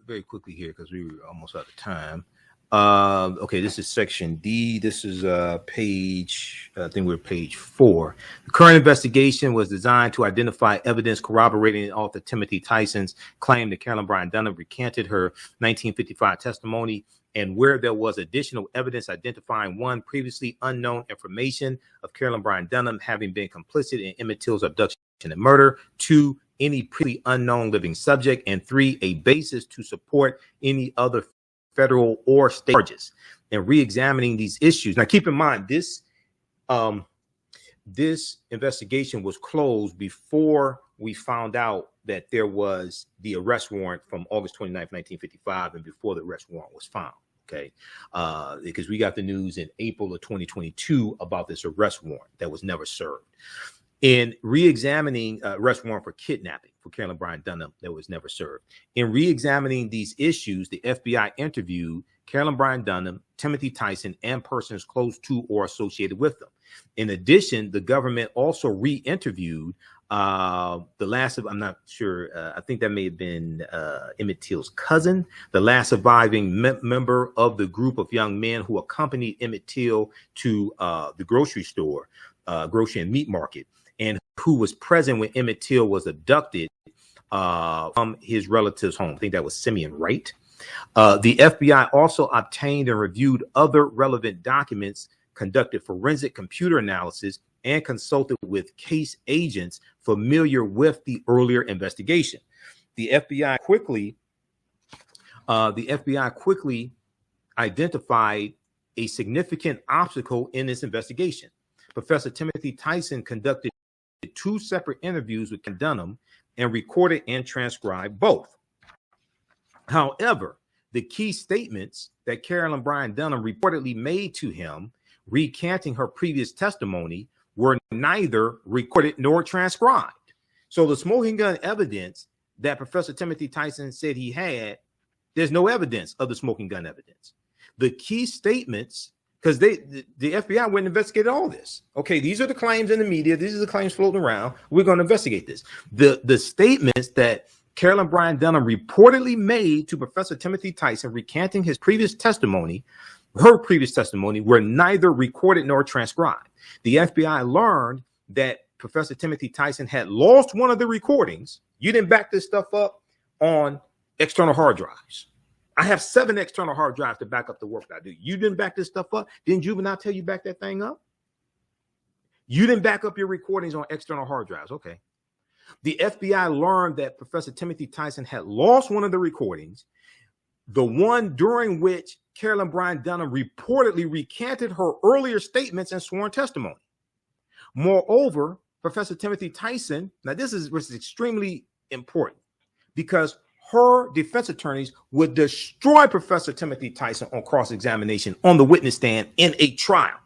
very quickly here because we were almost out of time. Okay, this is section D. This is page, I think we're page 4. The current investigation was designed to identify evidence corroborating author Timothy Tyson's claim that Carolyn Bryant Donham recanted her 1955 testimony, and where there was additional evidence identifying 1, previously unknown information of Carolyn Bryant Donham having been complicit in Emmett Till's abduction and murder, 2, any previously unknown living subject, and 3, a basis to support any other federal or state charges. And re-examining these issues. Now, keep in mind, this investigation was closed before we found out that there was the arrest warrant from August 29th, 1955, and before the arrest warrant was found. Okay, because we got the news in April of 2022 about this arrest warrant that was never served. In re-examining arrest warrant for kidnapping for Carolyn Bryant Donham that was never served. In re-examining these issues, the FBI interviewed Carolyn Bryant Donham, Timothy Tyson, and persons close to or associated with them. In addition, the government also re-interviewed the last of, I'm not sure, I think that may have been Emmett Till's cousin, the last surviving member of the group of young men who accompanied Emmett Till to the grocery store, grocery and meat market. and who was present when Emmett Till was abducted from his relative's home. I think that was Simeon Wright. The FBI also obtained and reviewed other relevant documents, conducted forensic computer analysis, and consulted with case agents familiar with the earlier investigation. The FBI quickly identified a significant obstacle in this investigation. Professor Timothy Tyson conducted 2 separate interviews with Donham and recorded and transcribed both. However, the key statements that Carolyn Bryant Donham reportedly made to him, recanting her previous testimony, were neither recorded nor transcribed. So the smoking gun evidence that Professor Timothy Tyson said he had, there's no evidence of the smoking gun evidence. The key statements, because the FBI went and investigated all this. Okay, these are the claims in the media. These are the claims floating around. We're going to investigate this. The statements that Carolyn Bryant Donham reportedly made to Professor Timothy Tyson, recanting his previous testimony, her previous testimony, were neither recorded nor transcribed. The FBI learned that Professor Timothy Tyson had lost one of the recordings. You didn't back this stuff up on external hard drives. I have 7 external hard drives to back up the work that I do. You didn't back this stuff up. Didn't Juvenile tell you back that thing up? You didn't back up your recordings on external hard drives. Okay. The FBI learned that Professor Timothy Tyson had lost one of the recordings, the one during which Carolyn Bryant Donham reportedly recanted her earlier statements and sworn testimony. Moreover, Professor Timothy Tyson, now this is extremely important, because her defense attorneys would destroy Professor Timothy Tyson on cross-examination on the witness stand in a trial.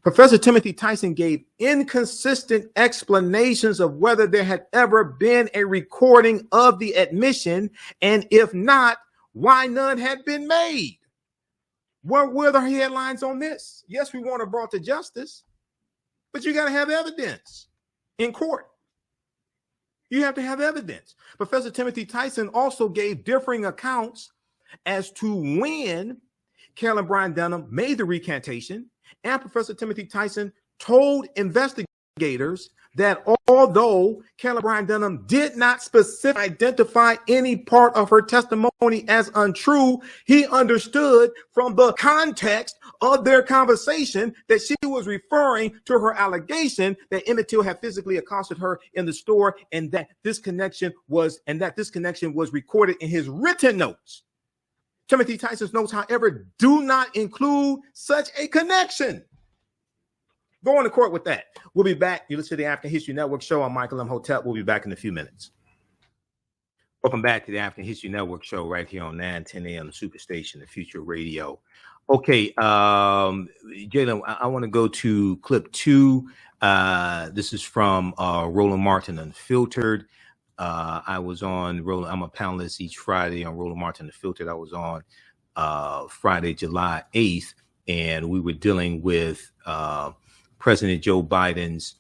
Professor Timothy Tyson gave inconsistent explanations of whether there had ever been a recording of the admission, and if not, why none had been made. What were the headlines on this? Yes, we want her brought to justice, but you got to have evidence in court. You have to have evidence. Professor Timothy Tyson also gave differing accounts as to when Carolyn Bryant Donham made the recantation, and Professor Timothy Tyson told investigators that although Carolyn Bryant Donham did not specifically identify any part of her testimony as untrue, he understood from the context of their conversation that she was referring to her allegation that Emmett Till had physically accosted her in the store, and that this connection was recorded in his written notes. Timothy Tyson's notes, however, do not include such a connection. Go on to court with that. We'll be back. You listen to the African History Network show. I'm Michael Imhotep. We'll be back in a few minutes. Welcome back to the African History Network show right here on 910 a.m. Superstation, the Future Radio. Okay, Jalen, I want to go to clip 2. This is from Roland Martin Unfiltered. I was on Roland. I'm a panelist each Friday on Roland Martin Unfiltered. I was on Friday, July 8th, and we were dealing with President Joe Biden's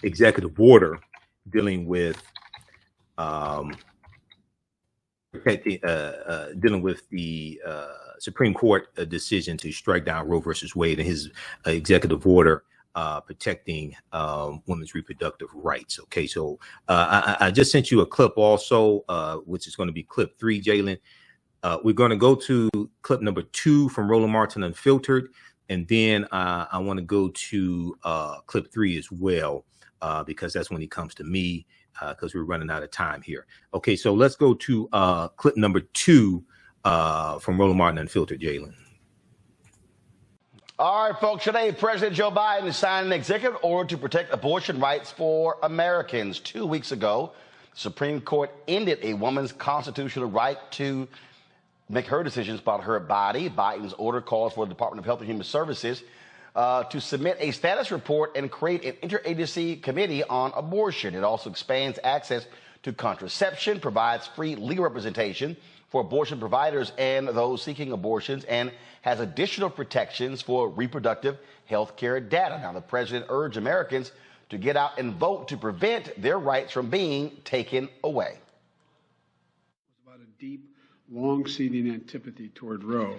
executive order dealing with dealing with the Supreme Court decision to strike down Roe versus Wade, and his executive order protecting women's reproductive rights. Okay, so I just sent you a clip also, which is going to be clip 3, Jalen. We're going to go to clip number 2 from Roland Martin Unfiltered, and then I want to go to clip 3 as well, because that's when he comes to me, because we're running out of time here. Okay, so let's go to clip number 2 from Roland Martin Unfiltered, Jalen. All right, folks, today President Joe Biden signed an executive order to protect abortion rights for Americans. 2 weeks ago, the Supreme Court ended a woman's constitutional right to make her decisions about her body. Biden's order calls for the Department of Health and Human Services to submit a status report and create an interagency committee on abortion. It also expands access to contraception, provides free legal representation for abortion providers and those seeking abortions, and has additional protections for reproductive health care data. Now, the president urged Americans to get out and vote to prevent their rights from being taken away. It's about a deep, long-seating antipathy toward Roe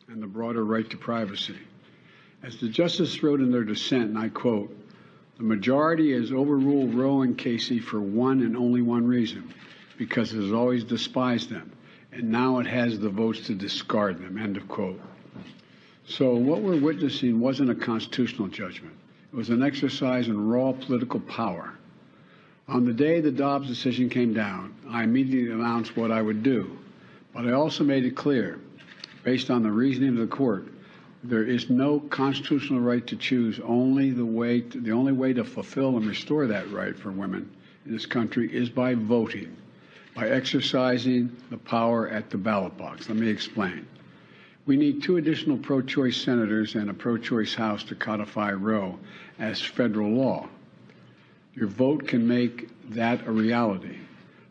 and the broader right to privacy. As the justice wrote in their dissent, and I quote, The majority has overruled Roe and Casey for one and only one reason, because it has always despised them, and now it has the votes to discard them, end of quote. So what we're witnessing wasn't a constitutional judgment. It was an exercise in raw political power. On the day the Dobbs decision came down, I immediately announced what I would do, but I also made it clear, based on the reasoning of the court, there is no constitutional right to choose. The only way to fulfill and restore that right for women in this country is by voting, by exercising the power at the ballot box. Let me explain. We need 2 additional pro-choice senators and a pro-choice House to codify Roe as federal law. Your vote can make that a reality.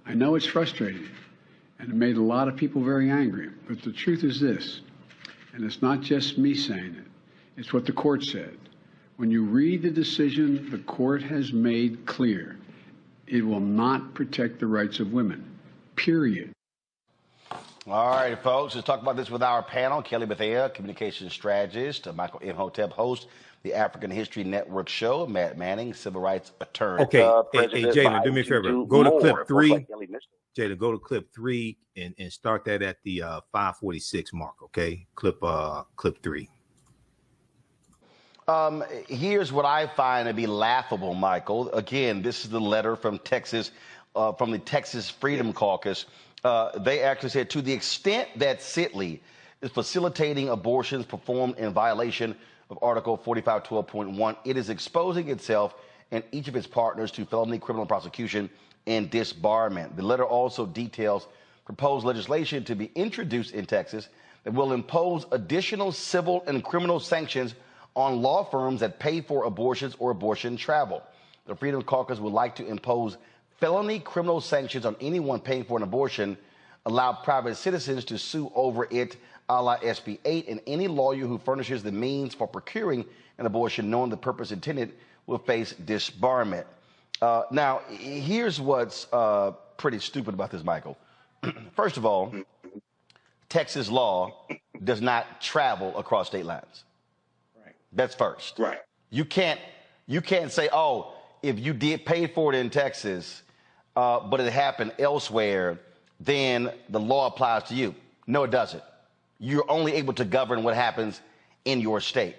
I know it's frustrating, and it made a lot of people very angry, but the truth is this, and it's not just me saying it, it's what the court said. When you read the decision, the court has made clear it will not protect the rights of women, period. All right, folks, let's talk about this with our panel. Kelly Bethea, communications strategist, Michael Imhotep, host, the African History Network show, Matt Manning, civil rights attorney. Okay, hey, Jalen, do me a favor. Go to clip 3. Jalen, go to clip 3 and start that at the 5:46 mark, okay? Clip 3. Here's what I find to be laughable, Michael. Again, this is the letter from Texas, from the Texas Freedom Caucus. They actually said, to the extent that Sitley is facilitating abortions performed in violation of Article 4512.1, it is exposing itself and each of its partners to felony criminal prosecution and disbarment. The letter also details proposed legislation to be introduced in Texas that will impose additional civil and criminal sanctions on law firms that pay for abortions or abortion travel. The Freedom Caucus would like to impose felony criminal sanctions on anyone paying for an abortion, allow private citizens to sue over it, a la SB 8, and any lawyer who furnishes the means for procuring an abortion knowing the purpose intended will face disbarment. Now, here's what's pretty stupid about this, Michael. First of all, Texas law does not travel across state lines. Right. That's first. Right. You can't say, oh, if you did pay for it in Texas, but it happened elsewhere, then the law applies to you. No, it doesn't. You're only able to govern what happens in your state.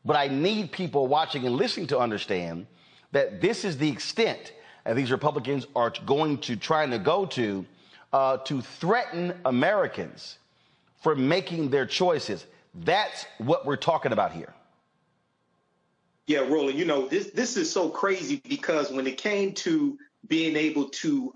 But I need people watching and listening to understand that this is the extent that these Republicans are going to trying to go to threaten Americans for making their choices. That's what we're talking about here. Yeah, Roland, you know, this is so crazy because when it came to being able to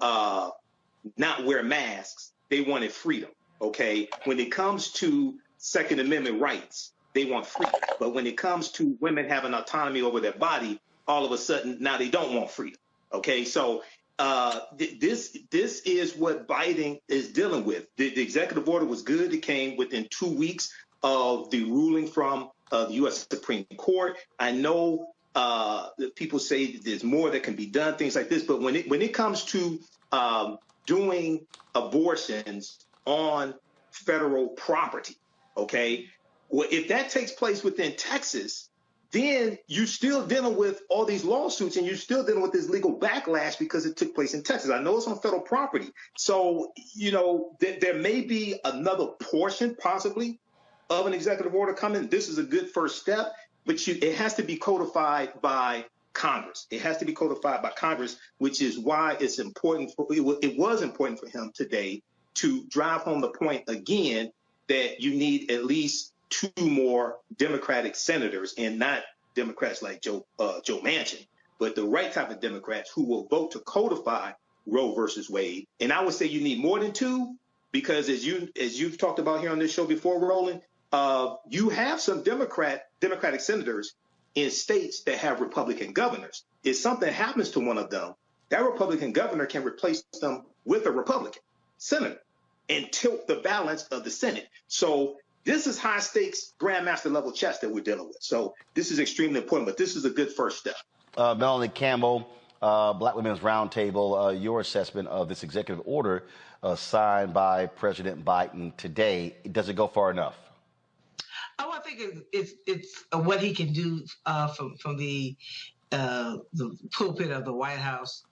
not wear masks, they wanted freedom, okay? When it comes to Second Amendment rights, they want freedom. But when it comes to women having autonomy over their body, all of a sudden now they don't want freedom, okay? So this is what Biden is dealing with. The executive order was good. It came within 2 weeks of the ruling from the U.S. Supreme Court. I know that people say that there's more that can be done, things like this, but when it comes to doing abortions on federal property, okay, well, if that takes place within Texas, then you're still dealing with all these lawsuits and you're still dealing with this legal backlash because it took place in Texas. I know it's on federal property. So, you know, there may be another portion possibly of an executive order coming. This is a good first step, but it has to be codified by Congress. It has to be codified by Congress, which is why it's important. It was important for him today to drive home the point again that you need at least 2 more Democratic senators, and not Democrats like Joe Manchin, but the right type of Democrats who will vote to codify Roe versus Wade. And I would say you need more than 2, because as you've talked about here on this show before, Roland, you have some Democratic senators in states that have Republican governors. If something happens to one of them, that Republican governor can replace them with a Republican senator and tilt the balance of the Senate. So this is high stakes grandmaster level chess that we're dealing with. So this is extremely important, but this is a good first step. Melanie Campbell, Black Women's Roundtable, your assessment of this executive order signed by President Biden today, does it go far enough? Oh, I think it's what he can do from the the pulpit of the White House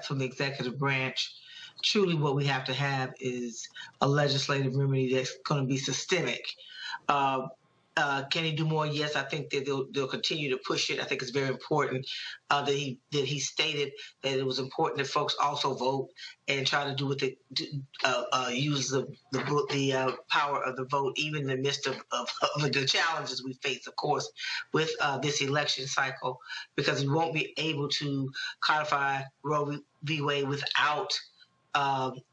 from the executive branch. Truly what we have to have is a legislative remedy that's going to be systemic. Can he do more? Yes, I think that they'll continue to push it. I think it's very important that he stated that it was important that folks also vote and try to do what they use the power of the vote, even in the midst of the challenges we face, of course, with this election cycle, because we won't be able to codify Roe v. Wade without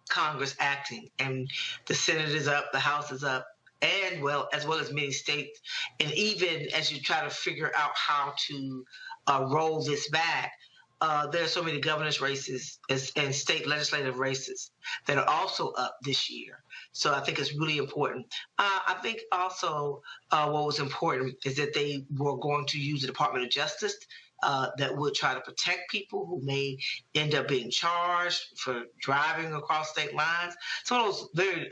Congress acting. And the Senate is up, the House is up, and as well as many states. And even as you try to figure out how to roll this back, there are so many governor's races and state legislative races that are also up this year. So I think it's really important. I think also what was important is that they were going to use the Department of Justice that would try to protect people who may end up being charged for driving across state lines. Some of those very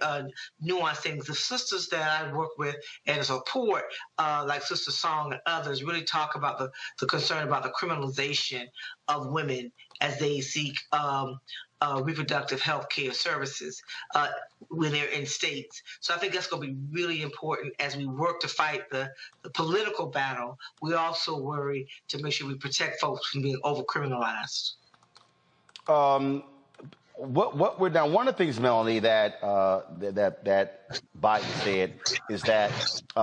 nuanced things. The sisters that I work with and support, like Sister Song and others, really talk about the concern about the criminalization of women as they seek reproductive health care services when they're in states. So I think that's going to be really important as we work to fight the political battle. We also worry to make sure we protect folks from being over-criminalized. What we're now, one of the things, Melanie, that Biden said is that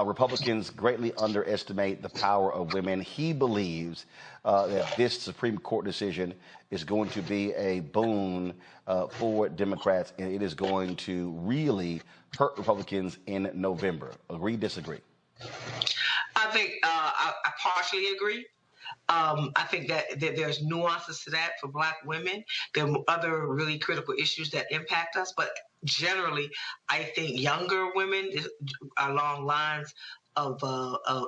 Republicans greatly underestimate the power of women. He believes that this Supreme Court decision is going to be a boon for Democrats, and it is going to really hurt Republicans in November. Agree, disagree? I think I partially agree. I think that there's nuances to that for Black women. There are other really critical issues that impact us, but generally, I think younger women along lines of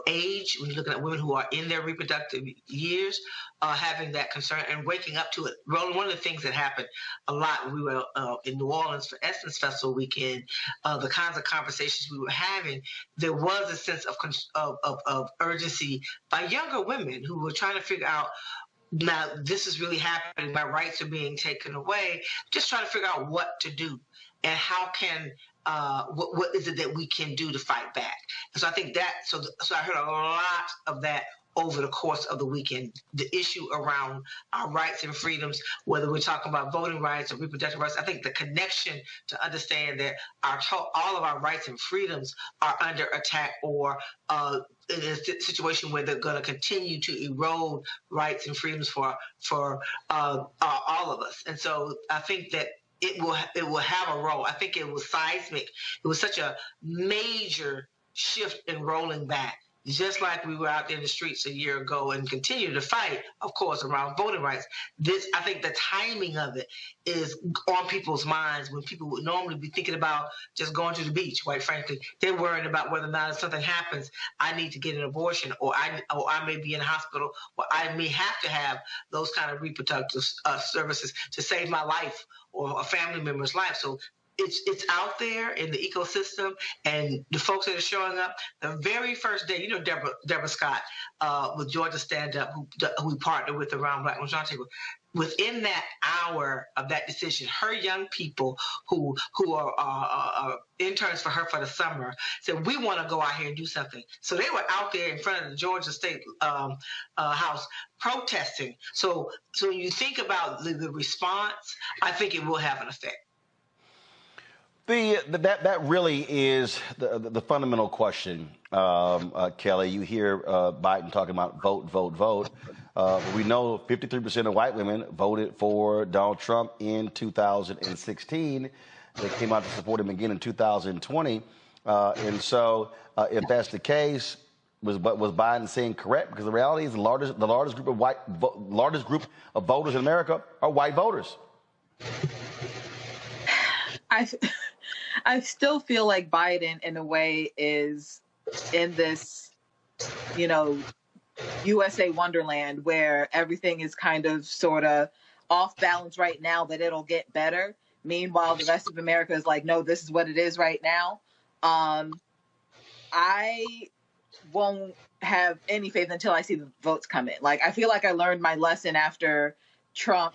age, when you're looking at women who are in their reproductive years, having that concern and waking up to it. One of the things that happened a lot when we were in New Orleans for Essence Festival weekend, the kinds of conversations we were having, there was a sense of urgency by younger women who were trying to figure out, now this is really happening, my rights are being taken away, just trying to figure out what to do and how can what is it that we can do to fight back. And so I think that, so I heard a lot of that over the course of the weekend, the issue around our rights and freedoms, whether we're talking about voting rights or reproductive rights. I think the connection to understand that all of our rights and freedoms are under attack or in a situation where they're going to continue to erode rights and freedoms for all of us. And so I think that it will have a role. I think it was seismic. It was such a major shift in rolling back, just like we were out there in the streets a year ago and continue to fight, of course, around voting rights. I think the timing of it is on people's minds when people would normally be thinking about just going to the beach, quite frankly. They're worried about whether or not if something happens, I need to get an abortion, or I may be in a hospital, or I may have to have those kind of reproductive services to save my life or a family member's life. So it's out there in the ecosystem, and the folks that are showing up, the very first day, Deborah Scott with Georgia Stand Up, who we partnered with around Black Women's Roundtable, within that hour of that decision, her young people who are interns for her for the summer said, we want to go out here and do something. So they were out there in front of the Georgia State House protesting. So when you think about the response, I think it will have an effect. That really is the fundamental question, Kelly. You hear Biden talking about vote, vote, vote. We know 53% of white women voted for Donald Trump in 2016. They came out to support him again in 2020. And so if that's the case, was Biden saying correct? Because the reality is the largest group of voters in America are white voters. I still feel like Biden, in a way, is in this, USA Wonderland where everything is kind of sort of off balance right now, that it'll get better. Meanwhile, the rest of America is like, no, this is what it is right now. I won't have any faith until I see the votes come in. Like, I feel like I learned my lesson after Trump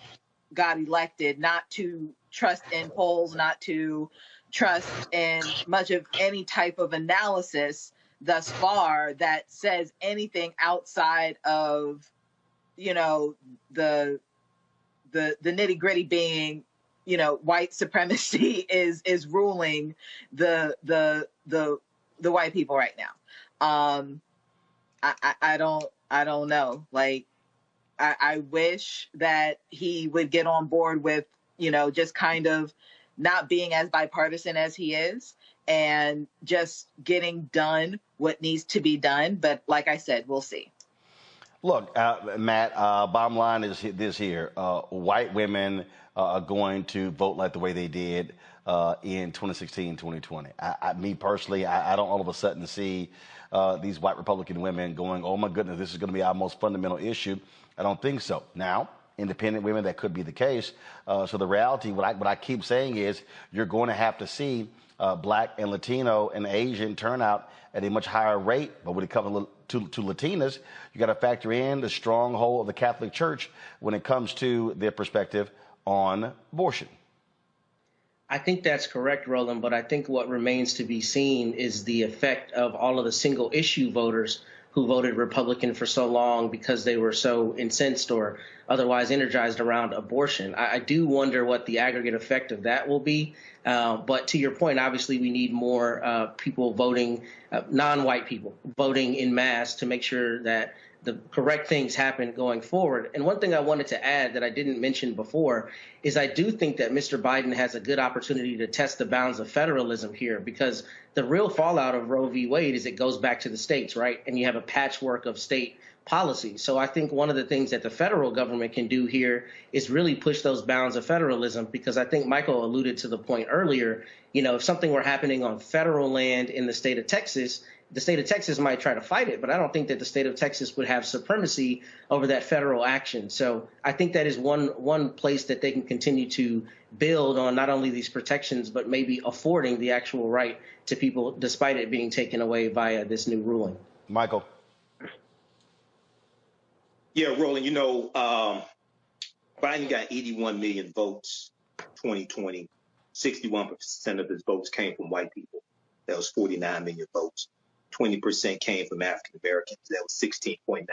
got elected, not to trust in polls, not to trust in much of any type of analysis thus far that says anything outside of, you know, the nitty gritty being, you know, white supremacy is ruling the white people right now. I don't know. Like, I wish that he would get on board with, you know, just kind of not being as bipartisan as he is and just getting done what needs to be done. But like I said, we'll see. Look, Matt, bottom line is this here. White women are going to vote like the way they did in 2016, 2020. Me personally, I don't all of a sudden see these white Republican women going, oh my goodness, this is going to be our most fundamental issue. I don't think so. Now, independent women, that could be the case. So the reality, what I keep saying is you're going to have to see Black and Latino and Asian turnout at a much higher rate. But when it comes to Latinas, you got to factor in the stronghold of the Catholic Church when it comes to their perspective on abortion. I think that's correct, Roland, but I think what remains to be seen is the effect of all of the single issue voters who voted Republican for so long because they were so incensed or otherwise energized around abortion. I do wonder what the aggregate effect of that will be. But to your point, obviously, we need more people voting, non-white people voting in mass to make sure that the correct things happen going forward. And one thing I wanted to add that I didn't mention before is I do think that Mr. Biden has a good opportunity to test the bounds of federalism here, because the real fallout of Roe v. Wade is it goes back to the states, right? And you have a patchwork of state policy. So I think one of the things that the federal government can do here is really push those bounds of federalism, because I think Michael alluded to the point earlier, you know, if something were happening on federal land in the state of Texas might try to fight it, but I don't think that the state of Texas would have supremacy over that federal action. So I think that is one place that they can continue to build on not only these protections, but maybe affording the actual right to people despite it being taken away via this new ruling. Michael. Yeah, Roland, you know, Biden got 81 million votes 2020. 61% of his votes came from white people. That was 49 million votes. 20% came from African Americans. That was 16.9 million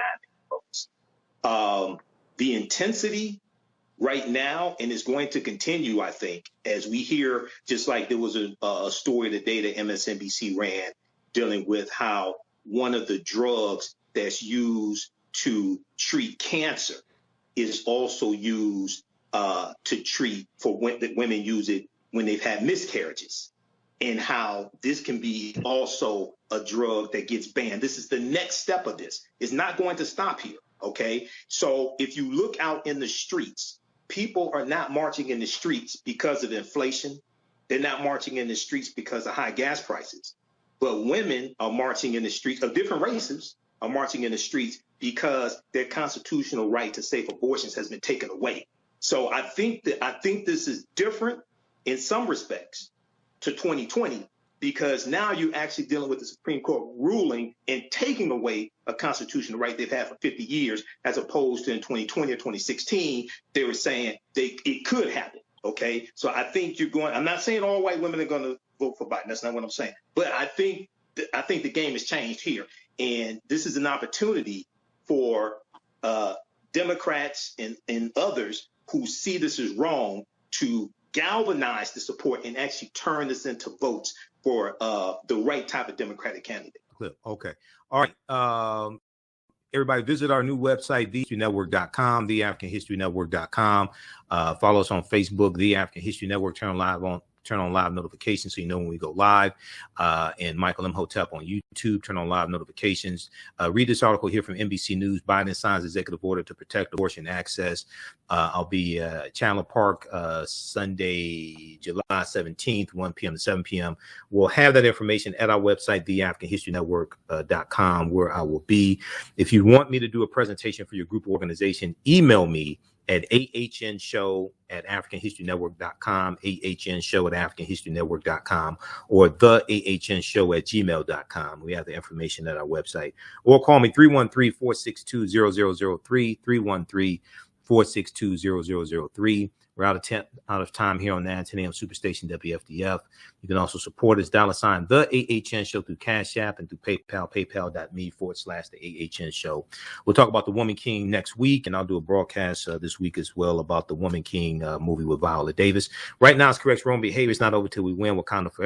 votes. The intensity right now, and it's going to continue, I think, as we hear, just like there was a story today that MSNBC ran dealing with how one of the drugs that's used to treat cancer is also used to treat for women use it when they've had miscarriages, and how this can be also a drug that gets banned. This is the next step of this. It's not going to stop here, okay? So if you look out in the streets, people are not marching in the streets because of inflation. They're not marching in the streets because of high gas prices. But women are marching in the streets of different races, are marching in the streets because their constitutional right to safe abortions has been taken away. So I think this is different in some respects to 2020, because now you're actually dealing with the Supreme Court ruling and taking away a constitutional right they've had for 50 years, as opposed to in 2020 or 2016, they were saying it could happen. Okay, so I think I'm not saying all white women are going to vote for Biden. That's not what I'm saying. But I think the game has changed here. And this is an opportunity for Democrats and others who see this as wrong to galvanize the support and actually turn this into votes for the right type of Democratic candidate. Okay. All right. Everybody visit our new website, TheAHNshow.com, TheAfricanHistoryNetwork.com. Follow us on Facebook, The African History Network. Turn on live notifications so you know when we go live. And Michael Imhotep on YouTube. Turn on live notifications. Read this article here from NBC News. Biden signs executive order to protect abortion access. I'll be at Chandler Park Sunday, July 17th, 1 p.m. to 7 p.m. We'll have that information at our website, TheAfricanHistoryNetwork.com, where I will be. If you want me to do a presentation for your group or organization, email me at AHNShow at AfricanHistoryNetwork.com, AHNShow at AfricanHistoryNetwork.com, or TheAHNShow at gmail.com. We have the information at our website. Or call me 313-462-0003, 313-462-0003. We're out of time here on 910 AM Superstation WFDF. You can also support us, $ the AHN Show through Cash App and through PayPal, paypal.me/the AHN Show. We'll talk about The Woman King next week, and I'll do a broadcast this week as well about The Woman King movie with Viola Davis. Right now, it's correct wrong behavior. It's not over till we win. Wakanda forever.